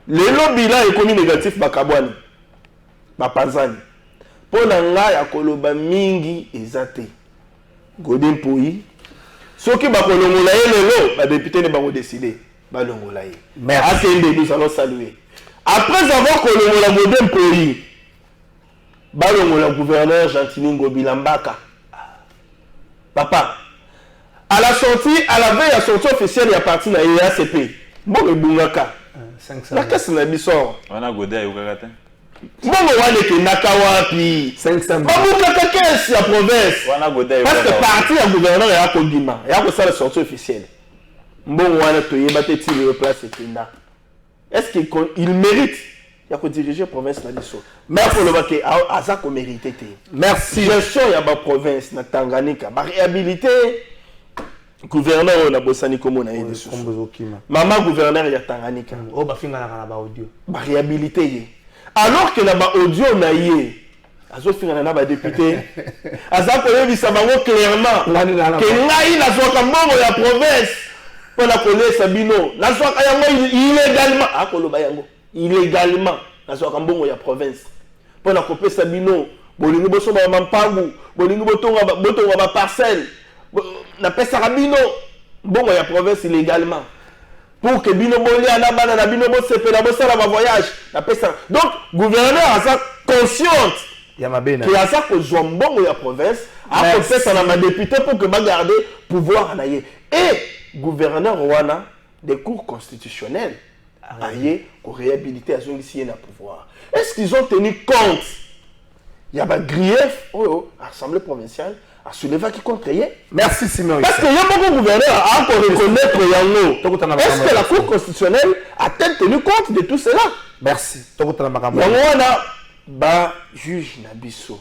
Les lots bilan est commis négatif, Bakabouani, Bapazani. Pour l'anga, il y a Koloba Mingi et Zate. Godin Poyi. Ceux qui ont les députés ne vont pas décider. Merci. Nous allons saluer. Après avoir colonisé la Godin Poyi, le gouverneur Gentiningo Bilambaka. Papa, à la sortie, à la veille, à la sortie officielle, il y a parti dans l'EACP. Bon, le Bungaka. La caisse n'a pas sort. On a Godin et Ougagata. Bon, on est que Nakawapi. 500 000. Bungaka, qu'est-ce la province? Parce que parti à gouverneur, il y a un Kodima. Il y a ça la sortie officielle. Bon, on a tué, il a place et Kenda. Est-ce qu'il mérite? Il y a que diriger la province là-dessus. Merci pour le baquet. Aza qu'on mérite. Merci. Gestion, il y a ma province, na Tanganyika. Ma réhabilité, gouverneur, on a bossani comme on a eu dessus. Maman, gouverneur, il y a Tanganyika. Oh, bah, finga la audio. Ma réhabilité. Alors que la audio, on a eu. Azo finga na député. Aza qu'on a vu ça clairement. Que naï la soit comme bon la province. Pour la connaître Sabino. La soit illégalement. Ah, Kolobayango. Illégalement dans la Kambongo ya province pour la couper Sabino bolingo boso ba mampangu bolingo botonga ba parcelle na pesa Rabino bongo ya province illégalement pour que bino boli ana bana na bino bosepela bosala ba voyage na pesa donc gouverneur a ça consciente ya mabena qui a ça que zombongo ya province a fait ça na ma député pour que ba garder pouvoir na ye et gouverneur wana des cours constitutionnels aïe, pour réhabiliter à son ici et pouvoir. Est-ce qu'ils ont tenu compte? Il y a un grief, l'Assemblée provinciale a soulevé qui contre eux. Merci Simon. Parce qu'il y a beaucoup de gouverneurs à encore reconnaître Yango. Est-ce que la Cour constitutionnelle a-t-elle tenu compte de tout cela? Merci. Yango on a juge Nabiso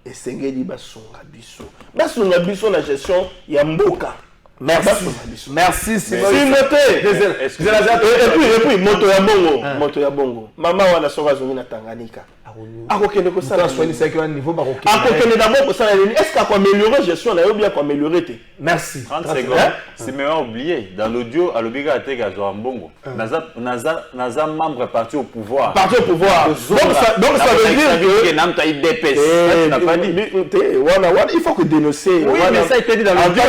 et Sengeli Basonga Biso. Basonga Biso la gestion Yamboka. Merci. Merci Simon. Et puis moto ya bongo, moto ya bongo. Mama wana soka zongi na Tanganyika. Akokende ko sala soigner ça que niveau ba kokende. Akokende d'abord ko sala nini? Est-ce qu'on améliorer gestion na yo bien qu'on améliorer té? Merci. 30 secondes. C'est même oublié dans l'audio à l'obiga ateka zo mbongo. Naza membre parti au pouvoir. Parti au pouvoir. Donc ça veut dire que Namta IDPS. Tu n'as pas dit. Il faut que dénoncer. Oui, mais ça a été dit dans l'audio.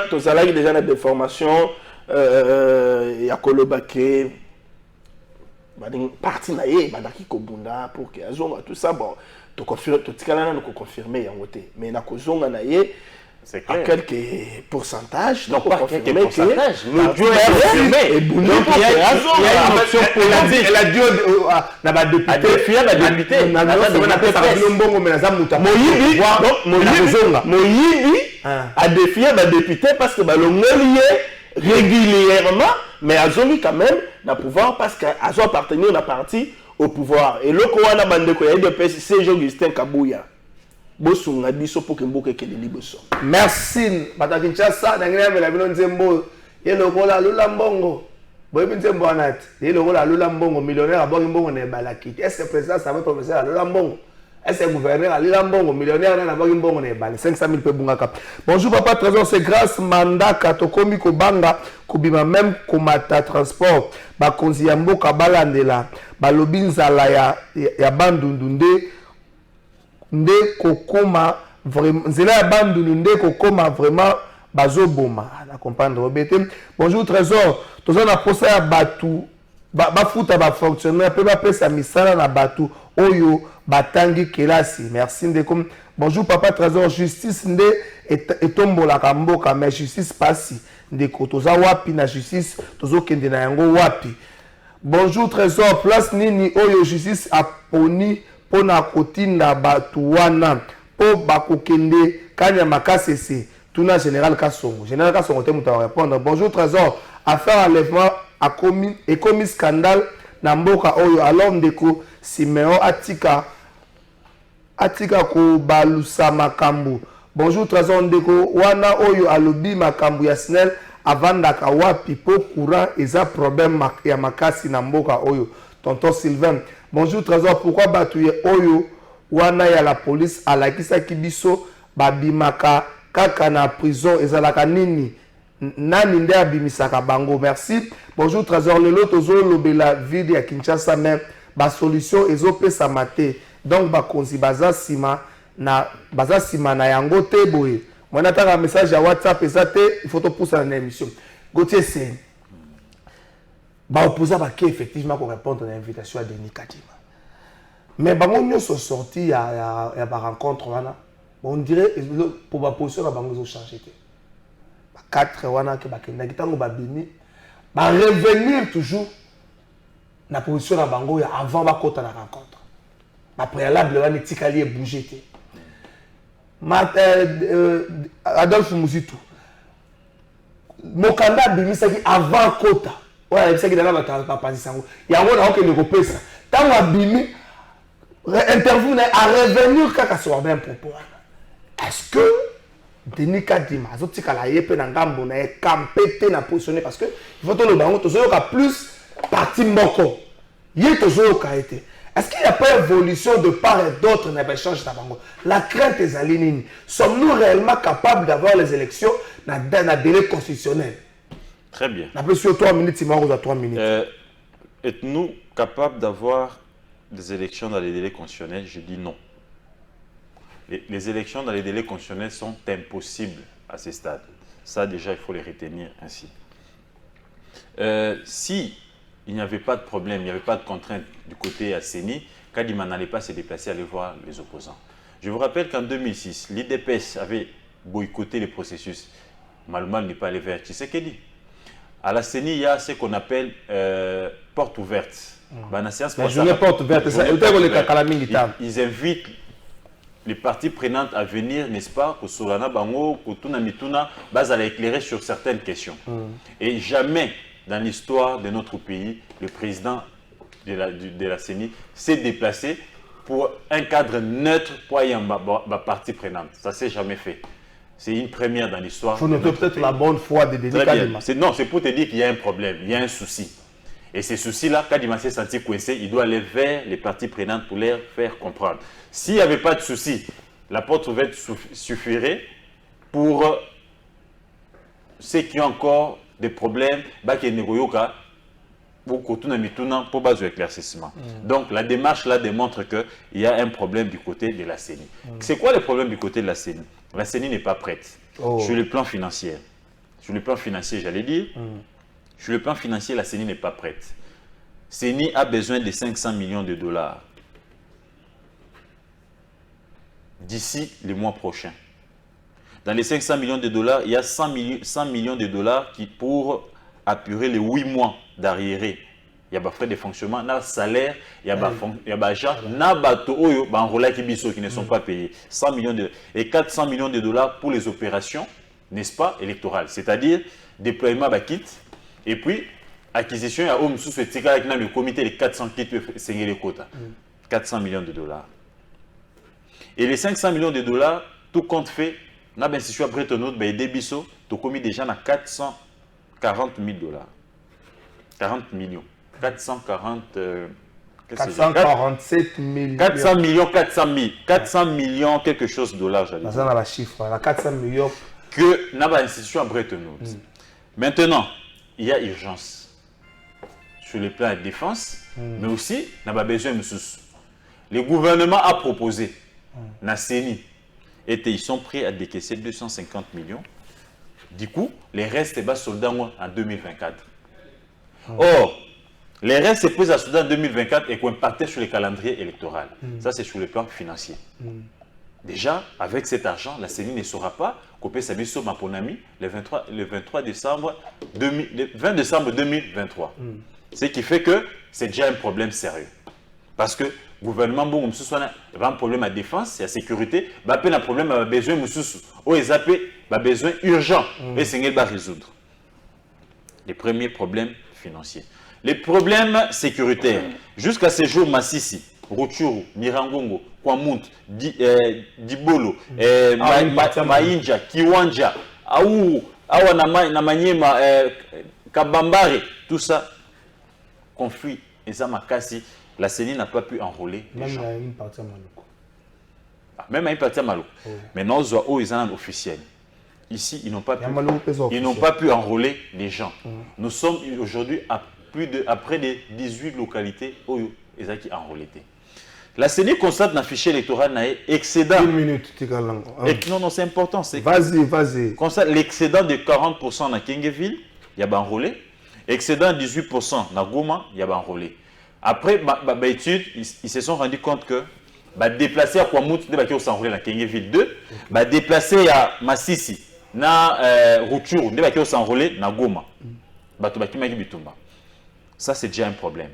Tozalaki déjà na déformation ya kolobake parti na ye badaki kobunda pour que azonga tout ça bon to confirmer to tikala na ko confirmer yango te mais na kozonga na ye c'est clair. À quelques pourcentages, donc pas quelques pourcentages. Le Dieu est confirmé. Et il y a une option politique. Elle a dit na ba député, na ba député, na Moyibi a défié ba député parce que ba longolié régulièrement mais azongi quand même na pouvoir parce que azo appartenir na parti au pouvoir et le ko wana bandeko ya IDPS c'est Augustin Kabuya. Merci. Batakinchasa, n'engagez la ville Nzembo. Et le rôle à Lulambongo. Boy Nzembo Anat. Et le rôle à Lulambongo, millionnaire à Bongo n'est balaki. Est-ce que le président savait professeur à Lulambongo? Est-ce que le gouverneur à Lulambongo, millionnaire à Bongo n'est balaki? 500 000 peu bungaka. Bonjour papa, trésor, c'est grâce Mandaka, Tokomi Kobanga, Kubima même Komata Transport, Bakonzi Yambo Kabalandela, Balobinzala ya Bandundunde. Nde kokoma vraiment nzela ya bandunu nde kokoma vraiment bazoboma na comprendre obete. Bonjour trésor toza na posa ya batu bafuta ba fonctionnaire pe ba pesa misala na batu oyo batangi kelasi. Merci ndeko. Bonjour papa trésor, justice nde etombola kamboka mais justice pasi ndeko toza wapi na justice tozokende na yango wapi. Bonjour trésor, place nini oyo justice aponi pona kotinda batu wana po bakokende kanya makasese tuna général Kasongo te muta répondre. Bonjour trésor, affaire enlèvement a commis scandale na mboka oyo alors ndeko Siméon atika ko balusa makambu. Bonjour Trésor Ndeko, wana oyo alobi makambu ya SNEL avandaka wapi po courant eza problème ya makasi na mboka oyo. Tonton Sylvain. Bonjour Trésor, pourquoi batuye oyo wana ya la police alakisa kibiso babimaka kaka na prison ezalaka nini? Nani nde abimisaka bango? Merci. Bonjour Trésor, lelo tozo lobela ville ya Kinshasa mais ba solution ezopesa mate. Donc ba konzi baza sima na yango te boye. Moi nataka message ya WhatsApp ezate, il faut to pousser dans l'émission. Gauthier c'est ba opposa ba qui effectivement pour répondre à l'invitation à Denis Kadima. Mais bango nyonso sorti ya ba rencontre wana, on dirait pour ba position na bango zo changer te. 4 wana ke bakenda kitango babini ba revenir toujours na position na bango ya avant ba kota na rencontre ba préalable wana tikali e bouger te Adolphe Muzitu mokanda bimisaki avant kota wala bisaki dala ba panzi sango yango na okende kopesa tango abimi interview na a revenir kaka sur un propos. Est-ce que Denis Kadima azotika la yepe na ngambo na campé na positionner parce que il faut que le bango tozoyoka plus parti moko yé tozoyoka été. Est-ce qu'il n'y a pas évolution de part et d'autre dans l'échange de bango? La crainte est alinée. Sommes-nous réellement capables d'avoir les élections dans un délai constitutionnel? Très bien. Après sur 3 minutes, il m'en 3 minutes. Êtes-nous capables d'avoir des élections dans les délais constitutionnels? Je dis non. Les élections dans les délais constitutionnels sont impossibles à ce stade. Ça, déjà, il faut les retenir ainsi. Si il n'y avait pas de problème, il n'y avait pas de contrainte du côté ACENI, Kadima n'allait pas se déplacer, aller voir les opposants. Je vous rappelle qu'en 2006, l'IDPS avait boycotté les processus. Malmal n'est pas allé vers Tshisekedi. À la CENI, il y a ce qu'on appelle porte ouverte. Porte ouverte, ils invitent les parties prenantes à venir, n'est-ce pas, pour Solana Bango, pour Tuna Mituna, base à l'éclairer sur certaines questions. Et jamais dans l'histoire de notre pays, le président de la CENI s'est déplacé pour un cadre neutre pour ma partie prenante. Ça ne s'est jamais fait. C'est une première dans l'histoire. Il faut noter peut-être la bonne foi de Denis Kadima. Non, c'est pour te dire qu'il y a un problème, il y a un souci. Et ces soucis-là, Kadima s'est senti coincé, il doit aller vers les parties prenantes pour leur faire comprendre. S'il n'y avait pas de souci, la porte ouverte suffirait pour ceux qui ont encore des problèmes, pour base d'éclaircissement. Donc la démarche là démontre qu'il y a un problème du côté de la CENI. C'est quoi le problème du côté de la CENI? La CENI n'est pas prête. Sur le plan financier. Sur le plan financier, j'allais dire. Sur le plan financier, la CENI n'est pas prête. CENI a besoin de 500 millions de dollars d'ici le mois prochain. Dans les 500 millions de dollars, il y a 100 millions de dollars qui pour apurer les 8 mois d'arriéré. Il y a des frais de fonctionnement, il y a salaire, il y a des agents, il y a des qui ne sont pas payés. 100 millions et 400 millions de dollars pour les opérations, n'est-ce pas, électorales. C'est-à-dire déploiement de kits et puis acquisition, il y a le comité de 400 kits, c'est les quotas. 400 millions de dollars. Et les 500 millions de dollars, tout compte fait, on a bien si je suis à Bretton Woods, Debiso, tu as commis déjà à 440 000 dollars. 40 millions. 447 millions. 400 millions, 400 000. 400 millions, quelque chose de dollars, j'allais dire. Ça, la chiffre, la 400 millions. Que n'a pas institution à Bretton Woods. Maintenant, il y a urgence. Sur le plan de défense, mais aussi, on a besoin de sous. Le gouvernement a proposé, na CENI, et ils sont prêts à décaisser 250 millions. Du coup, les restes bas soldats en 2024. Or, les restes c'est pris à soldats en 2024 et qu'on impactait sur le calendrier électoral. Ça, c'est sur le plan financier. Déjà, avec cet argent, la CENI ne saura pas couper sa mission à Ponami le 20 décembre 2023. Ce qui fait que c'est déjà un problème sérieux. Parce que le gouvernement, bon, il y a un problème à défense, il y a sécurité, il y a un problème à besoin, il y a un besoin urgent, et c'est va résoudre. Les premiers problèmes financiers. Les problèmes sécuritaires. Jusqu'à ce jour, Massissi, Rutshuru, Mirangongo, Kwamut, Dibolo, Mainja, Kiwanja, Awa Namanyema, Kabambare, tout ça, conflit, et ça m'a cassé. La CENI n'a pas pu enrôler les gens. Même à une partie à Maloko. Même à une partie à Maloko. Mais non, ils ont officiel. Ici, ils n'ont pas pu enrôler les gens. Nous sommes aujourd'hui à près de 18 localités où ils ont enrôlé. La CENI constate dans le fichier électoral excédent. Une minute, non, c'est important. Vas-y. Constate l'excédent de 40% dans Kengeville, il y a enrôlé. Excédent de 18% dans Goma, il y a enrôlé. Après l'étude, ils se sont rendus compte que déplacer à Kwamut, ils sont enrôlés dans Kengeville 2, déplacer à Massissi, na Rutshuru, ils sont enrôlés dans Goma. Ça, c'est déjà un problème.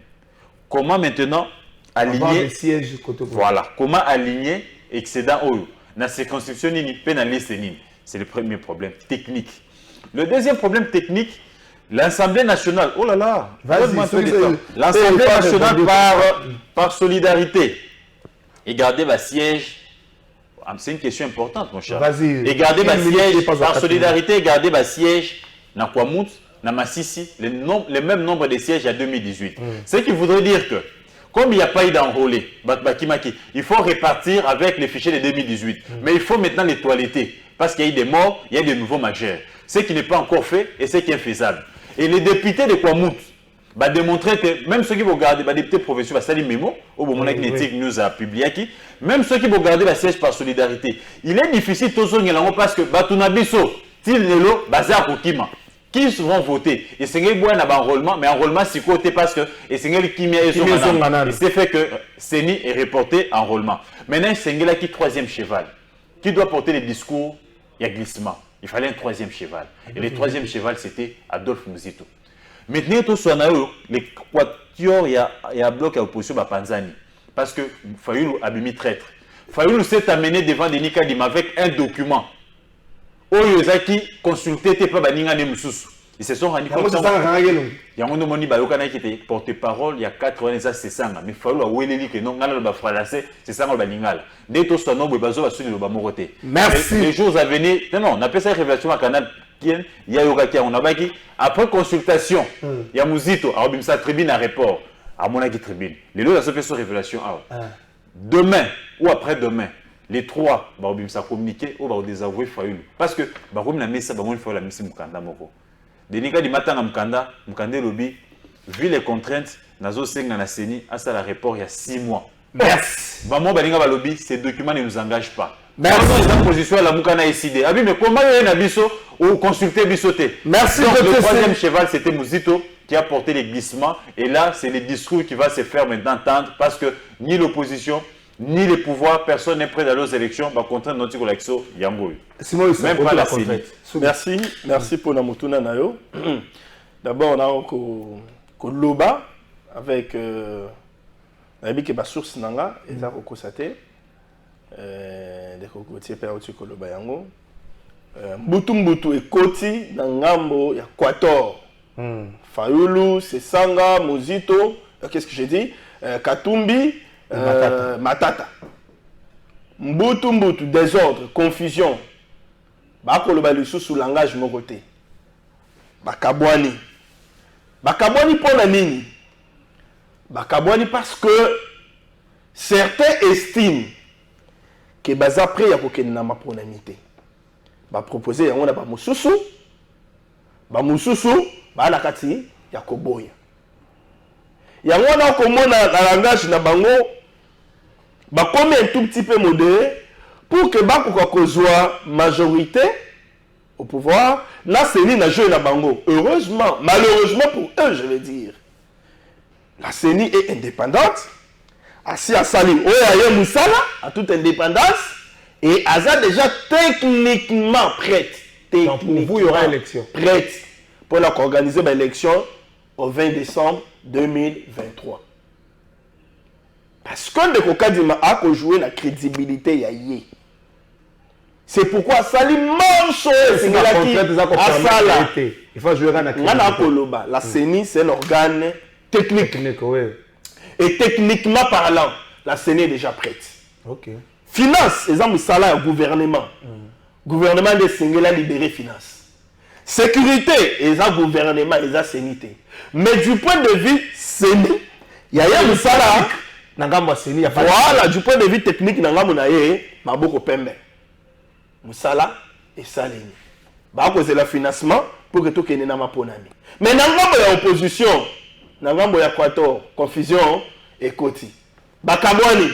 Comment maintenant aligner comment aligner excédent Oyo dans ces constructions c'est le premier problème technique. Le deuxième problème technique, l'Assemblée nationale, oh là là, l'Assemblée nationale par solidarité et garder le siège, c'est une question importante mon cher. Et garder le siège par solidarité, garder le siège dans Kwamut, dans Massissi, le même nombre de sièges à 2018. Ce qui voudrait dire que comme il n'y a pas eu d'enrôlé, il faut répartir avec les fichiers de 2018. Mais il faut maintenant les toiletter. Parce qu'il y a eu des morts, il y a des nouveaux majeurs. Ce qui n'est pas encore fait et ce qui est faisable. Et les députés de Kwamut démontrer que même ceux qui vont garder, les députés provinciaux, ça dit mémo, au moment où nous a publié, même ceux qui vont garder la siège par solidarité, il est difficile parce que Batunabiso, Tilnelo, Bazar Kokima. Qui vont voter? Et c'est un enrôlement, mais enrôlement c'est côté parce que et c'est c'est fait que CENI est reporté enrôlement. Maintenant c'est qui troisième cheval qui doit porter les discours, il y a glissement. Il fallait un troisième cheval. Et le troisième cheval c'était Adolphe Muzito. Maintenant tout soit les quatuors il y a bloc à opposition à Panzani parce que Fayoulou a mis traître. Fayoulou s'est amené devant Denis Kadima avec un document. Oyozaki consulté pas baninga ne mususu. Ils se sont rendus compte. Il y a un moment qui était porte-parole il y a 4 ans c'est ça mais fallu a weleli que non ngala ba français c'est ça ngala baningala. Dès to sono bebazo ba suli ba moroté. Merci. Les jours à venir non on appelle ça révélation à canal il y a yoga qui on a baki après consultation il y a Muzito a obimsa tribune à report à monaki tribune. Les lots ça fait sur révélation demain ou après-demain les trois ça communiquer ou désavouer Fayoulou parce que comme la messa il faut la messa mukanda moko denika di matanga mukanda lobby vu les contraintes nazo senga na CENI à ça la report il y a 6 mois. Merci. Maman balinga ba lobby ces documents ne nous engagent pas. Merci. La position la mukana décidé. Abi mais comment y a biso ou consulter bisoté. Merci. Donc, le troisième cheval c'était Muzito qui a porté les glissements et là c'est le discours qui va se faire maintenant entendre parce que ni l'opposition ni les pouvoirs, personne n'est prêt d'aller aux élections, par contre, notre collection, Yangoy. Même pas la CENI. Merci pour la motuna nayo. D'abord, on a Loba avec la source nanga, et ça constaté. Des cocotiers per au Loba Yango. Mbutu et Koti, Nangambo, il y a Quator. Fayoulou, Sesanga, Muzito, qu'est-ce que j'ai dit? Katumbi. Matata. Mbutu, désordre, confusion. Bakoloba lusu sous langage mon côté. Bakabwani pour la nini. Bakabwani parce que certains estiment que baza après ya kokena ma pronamité. Ba proposer on a ba mususu. Ba mususu ba la kati ya koboya. Ya ngona komona na langage na bango ba comme un tout petit peu modéré pour que ba ko soit majorité au pouvoir la CENI na joué na bango. Heureusement, malheureusement pour eux je vais dire. La CENI est indépendante. Assis à Sali, Oya Moussala à toute indépendance et Aza déjà techniquement prête. Donc pour vous il y aura élection. Prête pour organiser l'élection au 20 décembre 2023. Parce que le Kokadima a joué la crédibilité yaye. C'est pourquoi Sali manche il faut jouer la CENI c'est un organe technique. Et techniquement parlant, la CENI est déjà prête. Ok. Finance, exemple, ça là, gouvernement. Gouvernement de Singela libérer finance. Sécurité, et ça gouvernement, et ça CENI. Mais du point de vue CENI, il y a un Moussala. Voilà, du point de vue technique, il y a un beaucoup pembe. Moussala et Salini. Bah, c'est le financement pour que tout le monde ait un ponami. Mais dans l'opposition, dans l'Équateur, confusion et côté. Bah, Kamwani,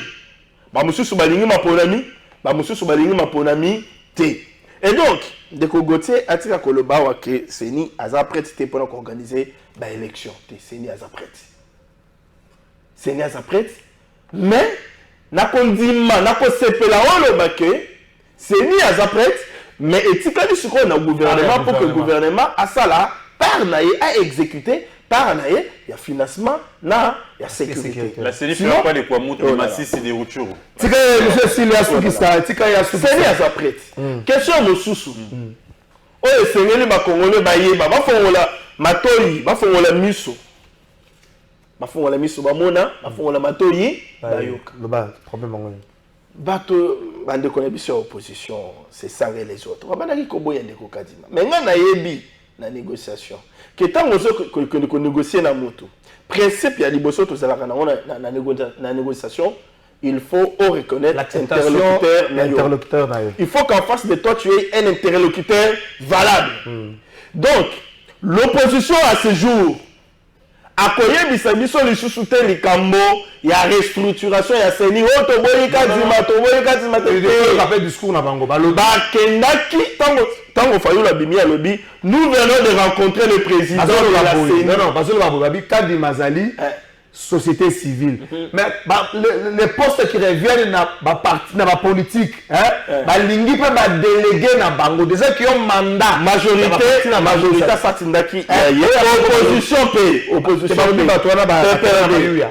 bah, monsieur Soubalingi ma ponami, bah, monsieur Soubalingi ma ponami, té. Et donc, de Kogoté, à tika Koloba, que Seni a prêt pour organiser l'élection. Seni a prêt. Seni a prêt. Mais, na kondima, na kosepela olo baké, Seni a prêt. Mais etika du sucre na gouvernement pour que le gouvernement a ça là, par naïe à exécuter, par naïe, il y a financement, na, il y a sécurité. La CENI fait pas les quoi monter les massifs et des routures. Tika monsieur Silia Soukista, tika ya Soukista. Seni a prêt. Question de sous-sous. Oye Sengeli ba Congolais ba yeba, ba fongola matoi, ba fongola miso. Ba fongola miso ba mona, ba fongola matoi, ba yoka. Le bas, problème en Bato bande connaissance opposition, c'est ça et les autres. On va dire que boya ndeko kadima. Mais nga na yebi na négociation. Que tant que négocier na moto. Principe ya liboso to zalaka na négociation, il faut reconnaître l'interlocuteur. Il faut qu'en face de toi tu aies un interlocuteur valable. Donc l'opposition à ce jour akoyebisa biso lisusu te likambo ya restructuration ya CENI oto boyika zima fait discours na bango bakendaki tango Fayulu bimi ya lobi nous venons de rencontrer le président de la CENI. Non parce que babi Kadi Mazali société civile. Mais les postes qui reviennent na parti na politique balingi pe ba délégué na bango des gens qui ont mandat majorité satindaki opposition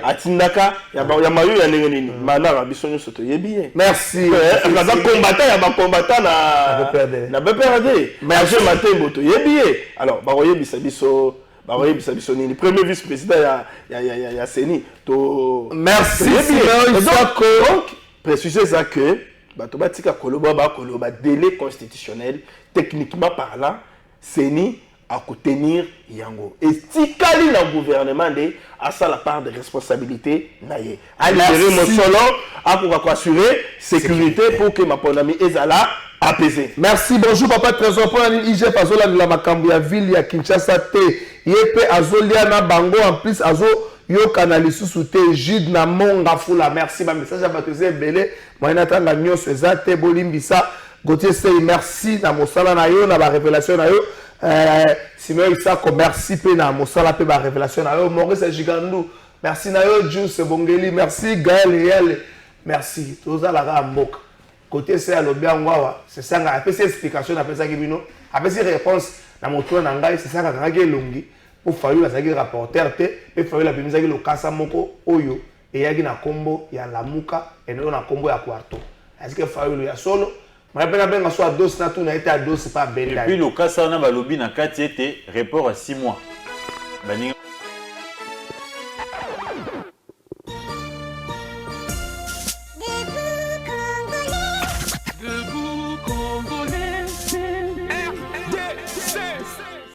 atindaka ya mayu ya ndenge nini manara biso nyonso to yebi. Merci. Akaza combattant ya ba combattant na BPRD mais je matembo to yebi. Alors ba oyebisa biso le premier vice-président ya CENI to merci donc préciser ça que bato batika koloba délai constitutionnel techniquement parlant CENI à tenir yango et tikali na gouvernement de à ça la part de responsabilité naie à libérer mon solo à pour assurer sécurité pour que ma pandémie ezala apaisé. Merci, bonjour papa Trésor pour l'IGF Azola de la Makambu ya ville ya Kinshasa te. Yepe Azolia na bango en plus Azo yo kanalisu sute Jude na monga fula. Merci ma message à Batozé Belé. Moi n'attends la nyos ezate bolimbisa. Gauthier Sey merci na mosala na yo na ba révélation na yo. Sinon Isako merci pe na mosala pe ba révélation na yo. Maurice Gigandou merci na yo Juice Bongeli merci Gaël Riel merci. Toza la ramboka. Côté c'est à l'obiangwa, c'est ça après ces explications après ça qui bino après ces réponses na moto na ngai c'est ça ka longi pour Fayulu la zaki rapporteur te et Fayulu la bimisa ki lo kasa moko oyo et yaki na kombo ya lamuka et non na kombo ya kwarto est-ce que Fayulu ya solo mais après na soit dos na tout na été à dos c'est pas belle et puis le kasa na balobi na kati était report à 6 mois.